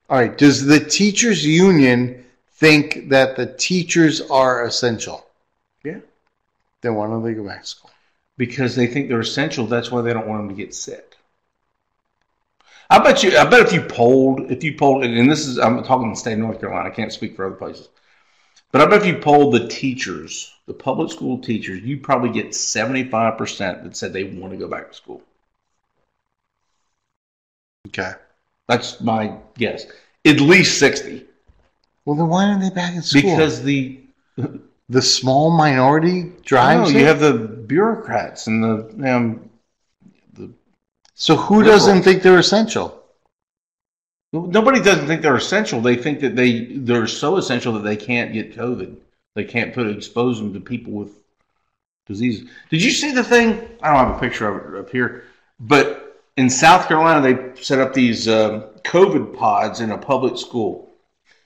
All right, does the teachers' union think that the teachers are essential? Yeah. Then why don't they go back to school? Because they think they're essential. That's why they don't want them to get sick. I bet if you polled, and this is, I'm talking in the state of North Carolina, I can't speak for other places, but I bet if you polled the teachers, the public school teachers, you'd probably get 75% that said they want to go back to school. Okay. That's my guess. At least 60. Well, then why aren't they back in school? Because the small minority drives you have the bureaucrats and the So who doesn't think they're essential? Nobody doesn't think they're essential. They think that they're so essential that they can't get COVID. They can't expose them to people with diseases. Did you see the thing? I don't have a picture of it up here, but in South Carolina they set up these COVID pods in a public school.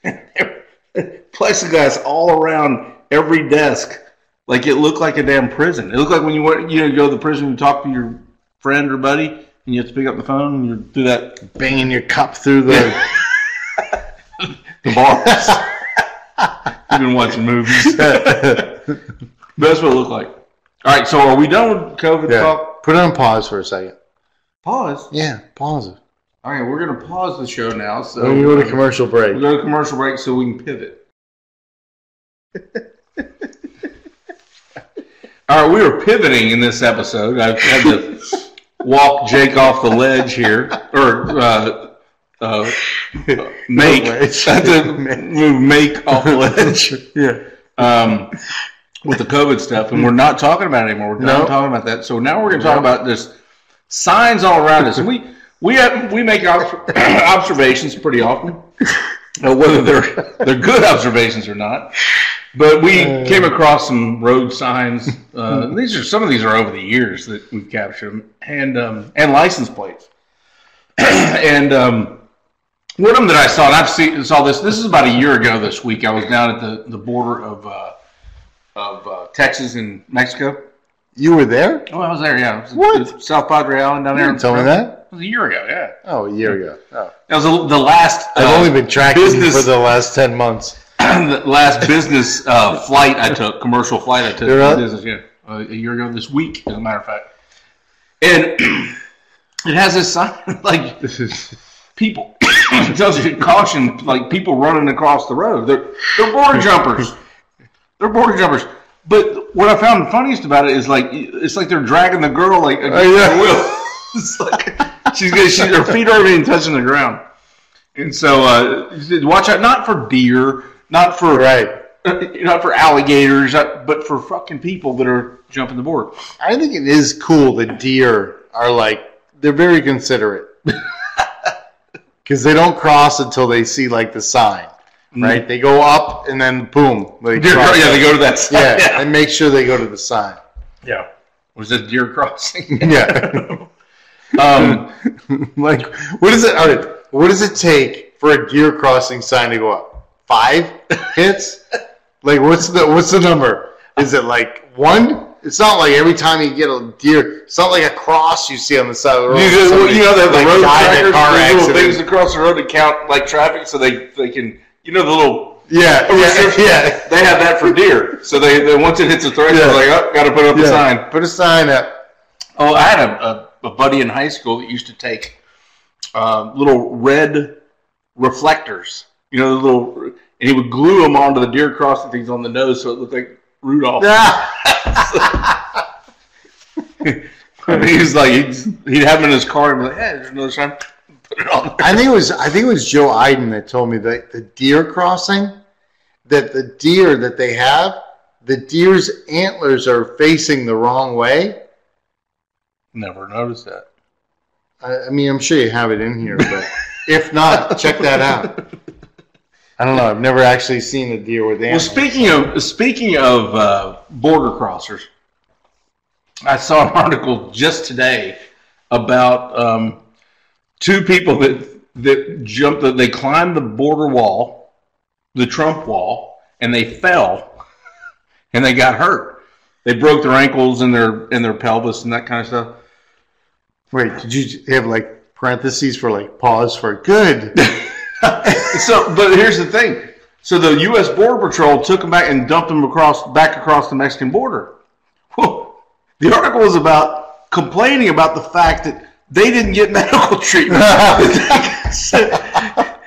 Plexiglass all around every desk, like it looked like a damn prison. It looked like when you went, go to the prison and talk to your friend or buddy, and you have to pick up the phone and you do that, banging your cup through the the bars. You've been watching movies. That's what it looked like. All right, so are we done with COVID talk? Put it on pause for a second. Pause? Yeah, pause it. All right, we're going to pause the show now. So we're going to go to commercial break. We'll go to commercial break so we can pivot. All right, we are pivoting in this episode. I've had to walk Jake off the ledge here, or make off the ledge. Yeah. With the COVID stuff, and we're not talking about it anymore. We're not talking about that. So now we're going to talk about this signs all around us. And We make observations pretty often, whether they're good observations or not. But we came across some road signs. Some of these are over the years that we've captured them, and license plates. And one of them that I saw, and saw this. This is about a year ago. This week, I was down at the border of Texas and Mexico. You were there? Oh, I was there. Yeah. What? South Padre Island down there. You didn't tell me that. It was a year ago. Yeah. Oh, a year ago. Oh. That was the last. I've only been tracking you for the last 10 months. The last business flight I took, commercial flight I took. Business, yeah, a year ago this week, as a matter of fact. And it has this sign like people. It tells you caution, like people running across the road. They're border jumpers. They're border jumpers. But what I found funniest about it is like it's like they're dragging the girl like against the wheel. It's like her feet aren't even touching the ground. And so watch out, not for deer, not for alligators, but for fucking people that are jumping the border. I think it is cool that deer are they're very considerate. Because they don't cross until they see the sign. Right, they go up and then boom. They go to that sign. Yeah, and make sure they go to the sign. Yeah, was it deer crossing? Yeah. What is it? All right, what does it take for a deer crossing sign to go up? 5 hits? What's the number? Is it 1? It's not like every time you get a deer. It's not like a cross you see on the side of the road. You know that the road trackers, little things across the road to count traffic, so they can. You know the little yeah. They have that for deer. So they once it hits a threshold, got to put up a sign. Put a sign up. Oh, I had a buddy in high school that used to take little red reflectors. You know and he would glue them onto the deer crossing things on the nose so it looked like Rudolph. He's like he'd have them in his car and be like, "Hey, there's another sign." I think it was Joe Iden that told me that the deer crossing, that the deer that they have, the deer's antlers are facing the wrong way. Never noticed that. I mean, I'm sure you have it in here, but if not, check that out. I don't know. I've never actually seen a deer with antlers. Well, speaking of border crossers, I saw an article just today about. 2 people that jumped, they climbed the border wall, the Trump wall, and they fell, and they got hurt. They broke their ankles and their pelvis and that kind of stuff. Wait, did you have parentheses for pause for good? But here's the thing. So the U.S. Border Patrol took them back and dumped them back across the Mexican border. Well, the article was about complaining about the fact that they didn't get medical treatment.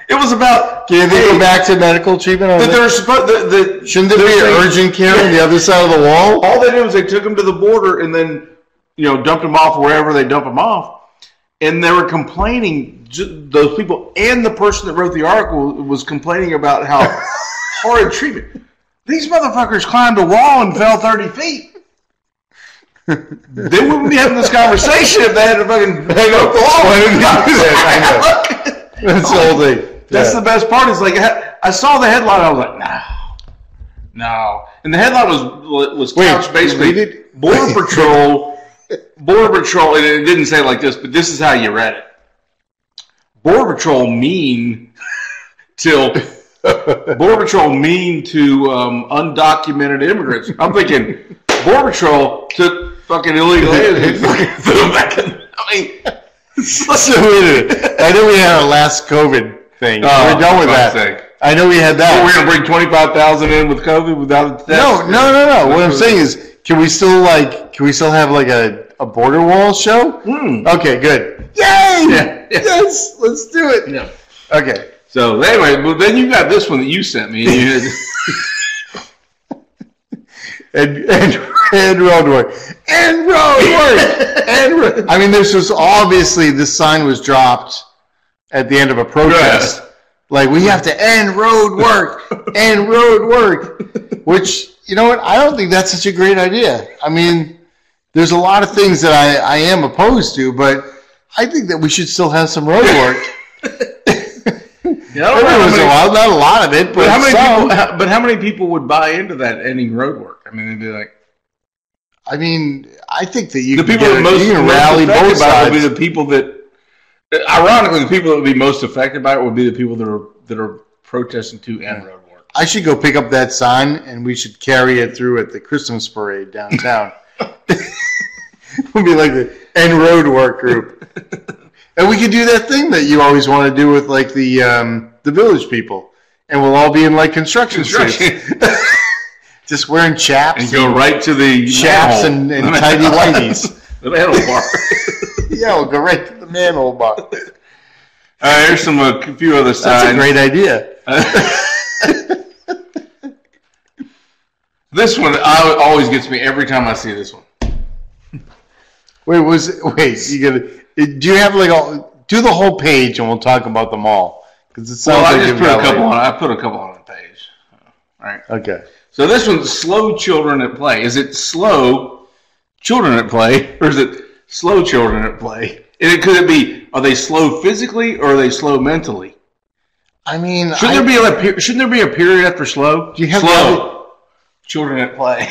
It was about. Can they go back to medical treatment? Shouldn't there be urgent care on the other side of the wall? All they did was they took them to the border and then, dumped them off wherever they dump them off. And they were complaining. Those people and the person that wrote the article was complaining about how horrid treatment. These motherfuckers climbed a wall and fell 30 feet. They wouldn't be having this conversation if they had to fucking hang up the wall. That's the whole thing. That's the best part. Is I saw the headline. I was like, no. And the headline was couched basically Border Patrol, and it didn't say it like this, but this is how you read it. Border Patrol mean to undocumented immigrants. I'm thinking Border Patrol took fucking illegal aliens and threw them back in. I mean, I know we had our last COVID thing. We're done with that. Sake. I know we had that. So we're gonna bring 25,000 in with COVID without a test? No. What I'm saying is, can we still have a border wall show? Okay, good. Yay! Yeah. Yes, let's do it. Yeah. Okay. So anyway, but then you got this one that you sent me. And road work. I mean, this sign was dropped at the end of a protest. Yes. We have to end road work. End road work. Which, you know what? I don't think that's such a great idea. I mean, there's a lot of things that I am opposed to, but I think that we should still have some road work. Every once in a while, not a lot of it, but how many people would buy into that ending road work? I mean, they'd be like, I mean, I think that the people that most rally both sides would be the people that. Ironically, the people that would be most affected by it would be the people that are protesting to end road work. I should go pick up that sign, and we should carry it through at the Christmas parade downtown. We'll be like the end road work group, and we could do that thing that you always want to do with like the village people, and we'll all be in like construction suits, just wearing chaps and go right to the chaps and tidy whiteys. The manhole bar. Yeah, we'll go right to the manhole bar. All right, here's a few other signs. That's a great idea. This one always gets me every time I see this one. Do you have do the whole page and we'll talk about them all? Because it sounds I just put a couple on. I put a couple on the page. All right. Okay. So this one's slow children at play. Is it slow children at play, or is it slow children at play? And could it be? Are they slow physically or are they slow mentally? I mean, shouldn't there be a period after slow? Do you have slow children at play?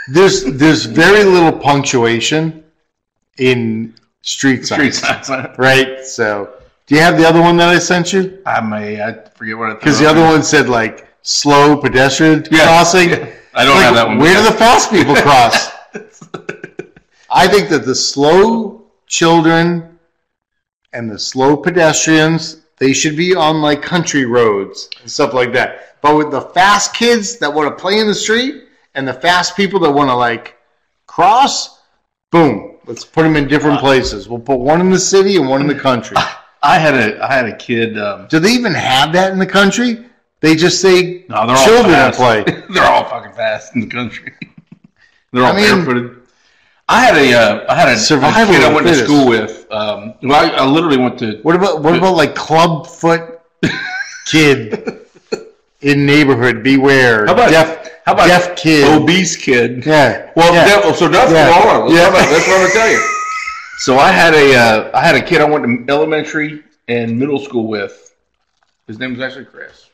There's very little punctuation in street signs, right? So, do you have the other one that I sent you? I forget what it. Because the other one said like slow pedestrian crossing. Yeah. I don't have that one. Where do the fast people cross? I think that the slow children and the slow pedestrians, they should be on like country roads and stuff like that. But with the fast kids that want to play in the street and the fast people that want to like cross, boom, let's put them in different places. We'll put one in the city and one in the country. I had a kid. Do they even have that in the country? They just say no, they're children all at play. They're all fucking fast in the country. They're all barefooted. I had a kid I went to school with. I literally went to. What about like clubfoot kid in neighborhood? Beware. How about deaf kid, obese kid? Yeah. Well, so that's all right. That's what I'm gonna tell you. So I had a kid I went to elementary and middle school with. His name was actually Chris.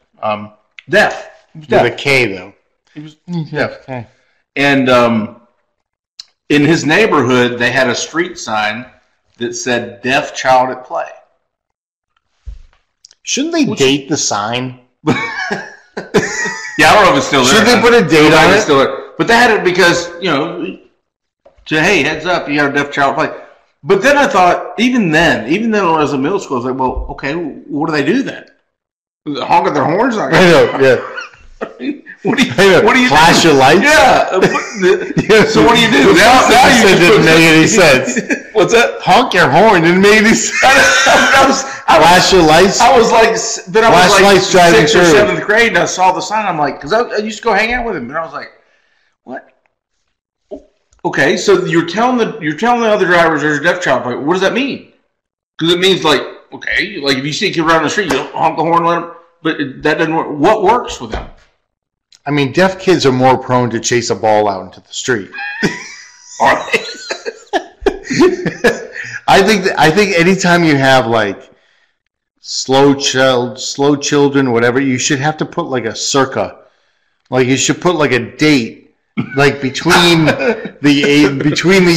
Deaf. He was deaf. With a K though. He was deaf. Okay. And in his neighborhood, they had a street sign that said "Deaf Child at Play." Shouldn't they date the sign? Yeah, I don't know if it's still there. Should they put a date on it? Still there. But they had it because, hey, heads up, you got a deaf child at play. But then I thought, even then when I was in middle school, I was like, well, okay, what do they do then? Honking their horns? I know, yeah. What do you flash do? your lights? Yeah. So what do you do? Now you didn't make any sense. What's that? Honk your horn didn't make any sense. Flash your lights. I was like 6th or 7th grade, and I saw the sign. I'm like, because I used to go hang out with him, and I was like, what? Okay, so you're telling the other drivers there's a deaf child. Like, what does that mean? Because it means like, okay, like if you see a kid around the street, you don't honk the horn, let them. But that doesn't work. What works with them? I mean, deaf kids are more prone to chase a ball out into the street. Are they? I think anytime you have like slow children, whatever, you should have to put like a circa, like you should put like a date, like between the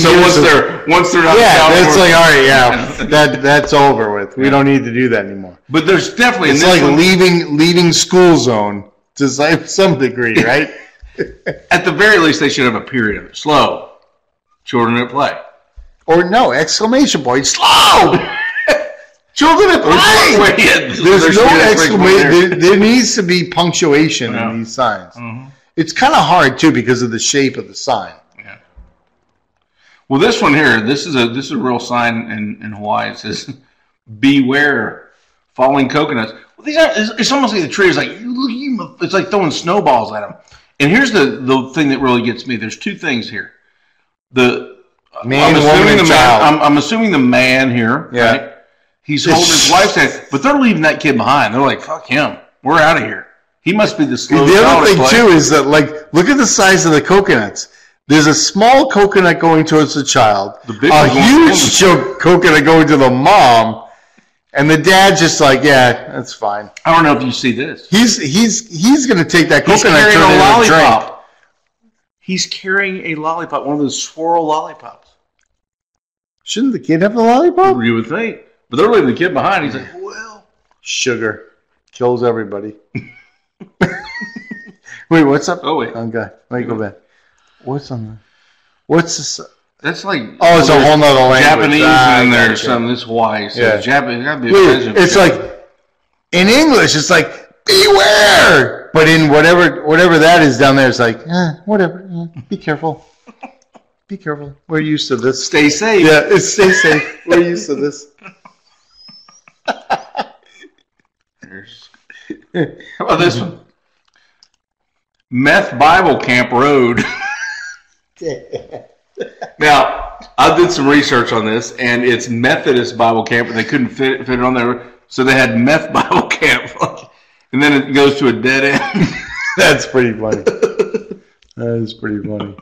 so years. Once they're not that's like all right, yeah, that's over with. We don't need to do that anymore. But there's definitely it's like leaving school zone to some degree, right? At the very least, they should have a period of it. Slow children at play. Or no, exclamation point, slow! Children at play! There's no exclamation. There needs to be punctuation in these signs. Mm-hmm. It's kind of hard, too, because of the shape of the sign. Yeah. Well, this one here, this is a real sign in Hawaii. It says, beware falling coconuts. Well, it's almost like the tree is like, it's like throwing snowballs at them. And here's the thing that really gets me. There's two things here. Man, woman, and child. I'm assuming the man here, right? He's holding his wife's hand, but they're leaving that kid behind. They're like, fuck him. We're out of here. He must be the slow. The other thing, too, is that, like, look at the size of the coconuts. There's a small coconut going towards the child, a huge coconut going to the mom, and the dad's just like, yeah, that's fine. I don't know if you see this. He's going to take that coconut and turn it into a drink. He's carrying a lollipop, one of those swirl lollipops. Shouldn't the kid have the lollipop? You would think. But they're leaving the kid behind. He's like, well. Sugar. Kills everybody. Wait, what's up? Oh, wait. Okay. Let me go back. What's on the... What's this? That's like... Oh, it's a whole nother language. Japanese in there or something. This Hawaii. So yeah. Japanese. It's like... In English, it's like, beware! But in whatever that is down there, it's like, whatever. Be careful. Be careful. We're used to this. Stay safe. Yeah, it's stay safe. We're used to this. How about this one? Meth Bible Camp Road. Now, I did some research on this, and it's Methodist Bible Camp, and they couldn't fit it on there, so they had Meth Bible Camp, and then it goes to a dead end. That's pretty funny. That is pretty funny.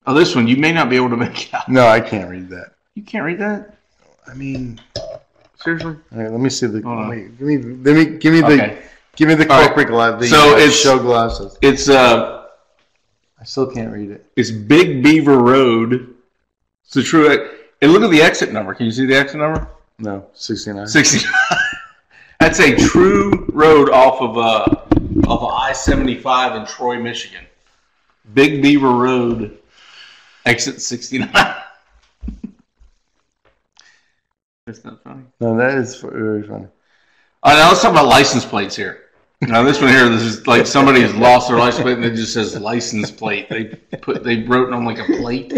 Oh, this one you may not be able to make out. No, I can't read that. You can't read that? I mean, seriously? All right, let me see the. Give me the corporate glasses. So it's show glasses. It's I still can't read it. It's Big Beaver Road. It's the true. And look at the exit number. Can you see the exit number? No, 69. 69. That's a true road off of I-75 in Troy, Michigan. Big Beaver Road, exit 69. That's not funny. No, that is very funny. Now let's talk about license plates here. Now this one here, this is like somebody has lost their license plate and it just says license plate. They wrote it on like a plate,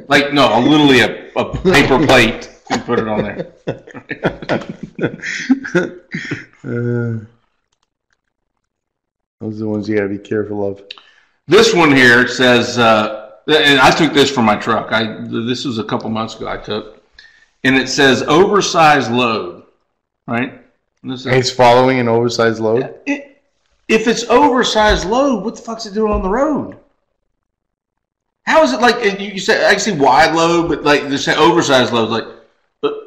like no, literally a paper plate. And put it on there. Those are the ones you got to be careful of. This one here says, and I took this for my truck. This was a couple months ago I took, and it says oversized load, right? It's following an oversized load? If it's oversized load, what the fuck's it doing on the road? How is it like, you say, I see wide load, but like they say oversized load, like,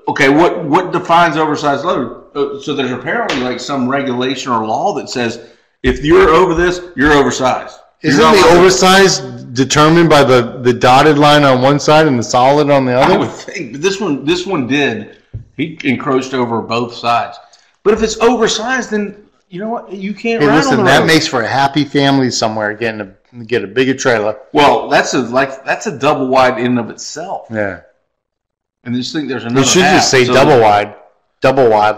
okay, what defines oversized load? So there's apparently like some regulation or law that says if you're over this, you're oversized. Isn't the oversized determined by the dotted line on one side and the solid on the other? I would think, but this one did. He encroached over both sides. But if it's oversized, then you know what? You can't ride on the road. That makes for a happy family somewhere get a bigger trailer. Well, that's a double wide in and of itself. Yeah. And just think there's another. You should just say double wide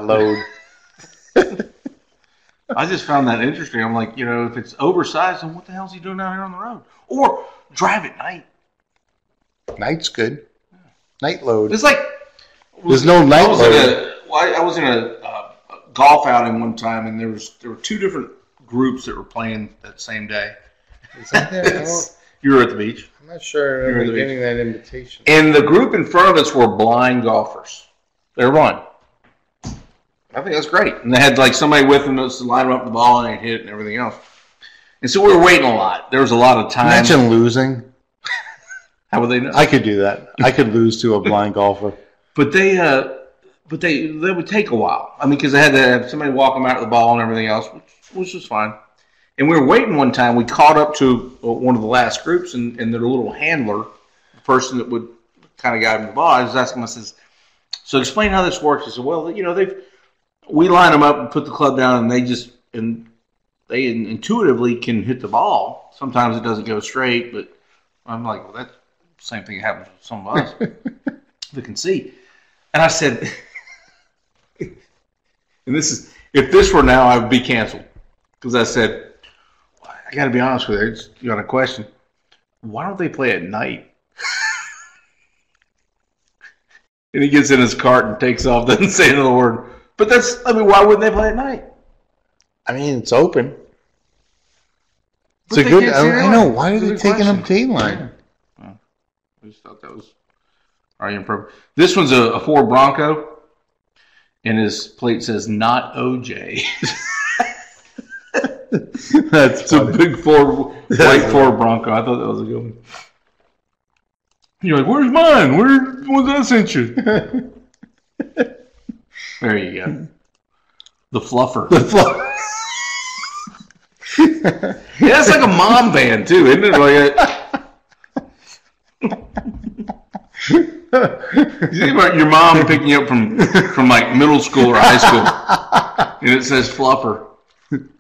load. I just found that interesting. I'm like, if it's oversized, then what the hell is he doing out here on the road? Or drive at night. Night's good. Night load. It's like there's no night load. I was in a golf outing one time, and there were two different groups that were playing that same day. Is that there? You were at the beach. I'm not sure I remember getting that invitation. And the group in front of us were blind golfers. They were blind. I think that's great. And they had like somebody with them to line them up the ball and they hit it and everything else. And so we were waiting a lot. There was a lot of time. Imagine losing. How would they know? I could do that. I could lose to a blind golfer. But they would take a while. I mean, because they had to have somebody walk them out of the ball and everything else, which was fine. And we were waiting one time. We caught up to one of the last groups, and their little handler, the person that would kind of guide them the ball, I was asking him, I says, so explain how this works. He said, well, we line them up and put the club down, and they intuitively can hit the ball. Sometimes it doesn't go straight, but I'm like, well, that's the same thing that happens with some of us that can see. And I said, and if this were now, I would be canceled. Because I said, I got to be honest with you, you got a question. Why don't they play at night? And he gets in his cart and takes off, doesn't say another word. But why wouldn't they play at night? I mean, it's open. It's a good, I know, why are they taking up daylight? I just thought that was already improper. This one's a Ford Bronco, and his plate says, not OJ. That's it's funny. A big white Ford Bronco. I thought that was a good one. You're like, where's mine? Where was that sent you? There you go. The fluffer. Yeah, it's like a mom van too, isn't it? You think about your mom picking you up from like middle school or high school, and it says fluffer.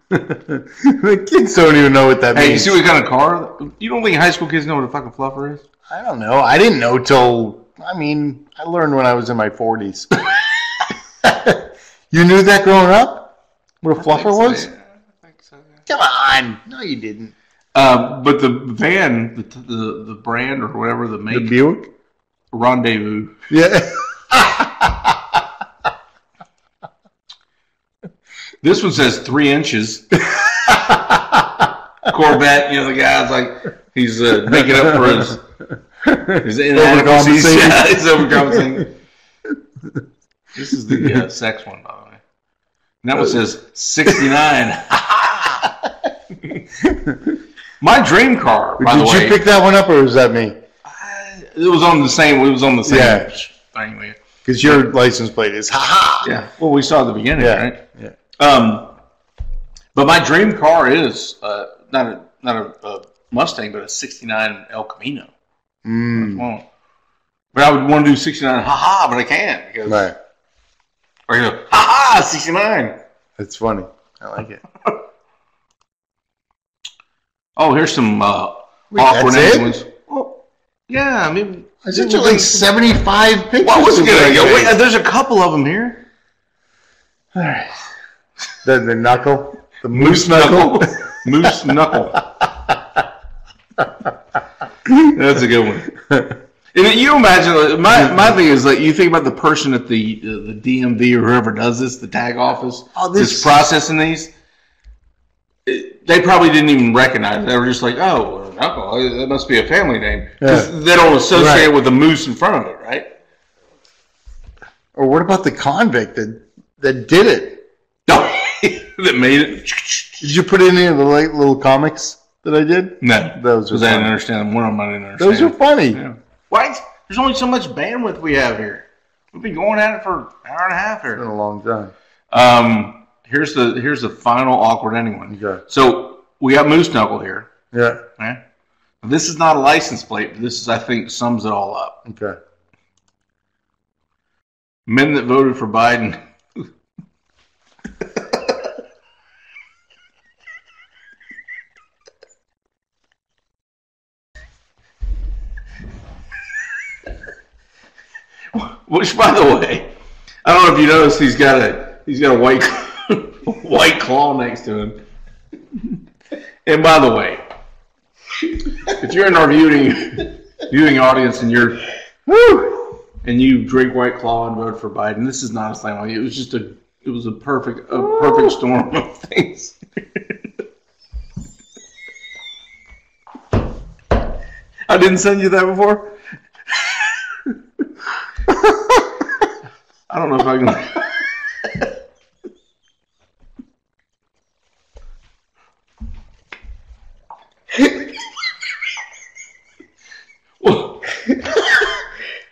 The kids don't even know what that means. Hey, you see what kind of car? You don't think high school kids know what a fucking fluffer is? I don't know. I didn't know till, I learned when I was in my 40s. You knew that growing up? What a fluffer was? I think so, yeah. Come on. No, you didn't. But the van, the brand or whatever, the make. The Buick? Rendezvous. Yeah. This one says 3 inches. Corvette, the guy's like, he's making up for his inadequacies. Yeah, he's overcompensating. This is the sex one, by the way. And that one says 69. My dream car, by the way. Did you pick that one up, or was that me? It was on the same thing. Because your license plate is ha-ha. Yeah. Well, we saw at the beginning, right? Yeah. But my dream car is not a Mustang, but a 69 El Camino. But I would want to do 69 ha-ha, but I can't. Because, right. Or you go, ha-ha, 69. That's funny. I like it. Oh, here's some awkward ones. Well, yeah, I sent you like 75 pictures. What was it going to go? Wait, there's a couple of them here. All right. The knuckle. The moose knuckle. Moose knuckle. That's a good one. And you imagine, my thing is like, you think about the person at the DMV or whoever does this, the tag office, this processing these. They probably didn't even recognize it. They were just like, oh, knuckle, that must be a family name. Because they don't associate it with the moose in front of it, right? Or what about the convict that did it? That made it. Did you put any of the little comics that I did? No. Those because I didn't understand them. One of them I didn't understand. Those are funny. Yeah. Why? There's only so much bandwidth we have here. We've been going at it for an hour and a half here. It's been a long time. Here's the final awkward ending one. Okay. So we got moose knuckle here. Yeah. Okay. This is not a license plate, but this is, I think, sums it all up. Okay. Men that voted for Biden. Which, by the way, I don't know if you noticed, he's got a white claw next to him. And by the way, if you're in our viewing audience and you drink White Claw and vote for Biden, this is not a slam on you. It was a perfect storm of things. I didn't send you that before. I don't know if I can. Well,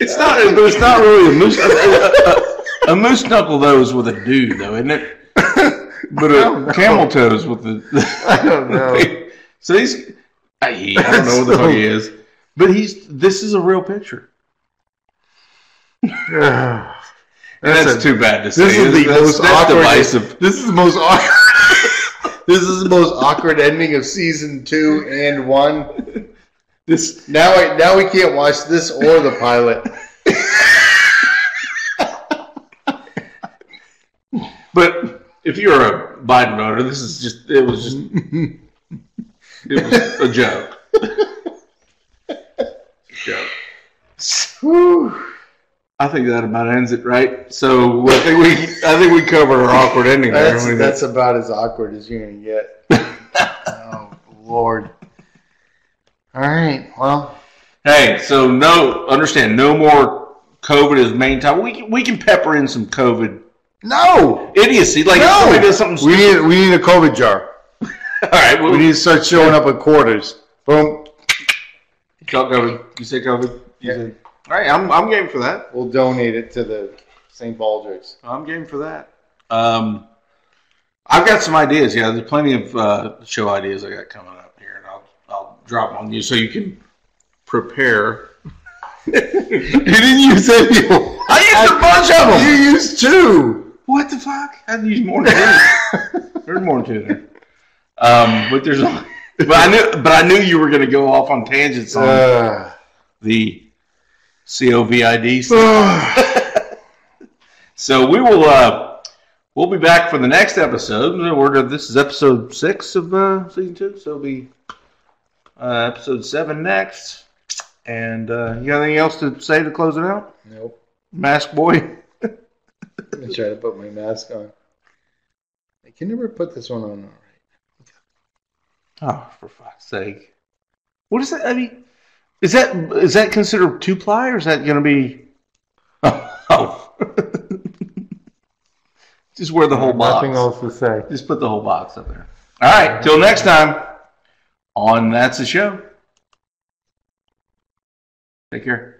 it's not really a moose. A moose knuckle though is with a dude though, isn't it? But a camel toe is with the. I don't know. So I don't know what the fuck he is, but this is a real picture. That's too bad to say. This is the most awkward. Divisive. This is the most awkward. This is the most awkward ending of season 2 and 1. Now we can't watch this or the pilot. But if you're a Biden voter, it was a joke. Whew. I think that about ends it, right? So I think we covered our awkward ending there. That's about as awkward as you're gonna get. Oh Lord! All right, well. Hey, so no more COVID is main topic. We can pepper in some COVID. No idiocy. Like if somebody does something stupid. We need a COVID jar. All right. We need to start showing up with quarters. Boom. COVID. You say COVID? Yeah. All right. I'm game for that. We'll donate it to the St. Baldrick's. I'm game for that. I've got some ideas. Yeah, there's plenty of show ideas I got coming up here, and I'll drop them on you so you can prepare. You didn't use any. I used a bunch of them. You used 2. What the fuck? I had to use more than 2. There's more than 2 there. But there's. But I knew you were going to go off on tangents on the COVID stuff. So we will. We'll be back for the next episode. This is episode 6 of season 2, so it'll be episode 7 next. And you got anything else to say to close it out? Nope. Mask boy. Let me try to put my mask on. I can never put this one on all right. Oh, for fuck's sake! What is that? I mean, is that considered 2-ply, or is that going to be? Oh. Just wear the whole box. Nothing else to say. Just put the whole box up there. All right. Till next time on That's the Show. Take care.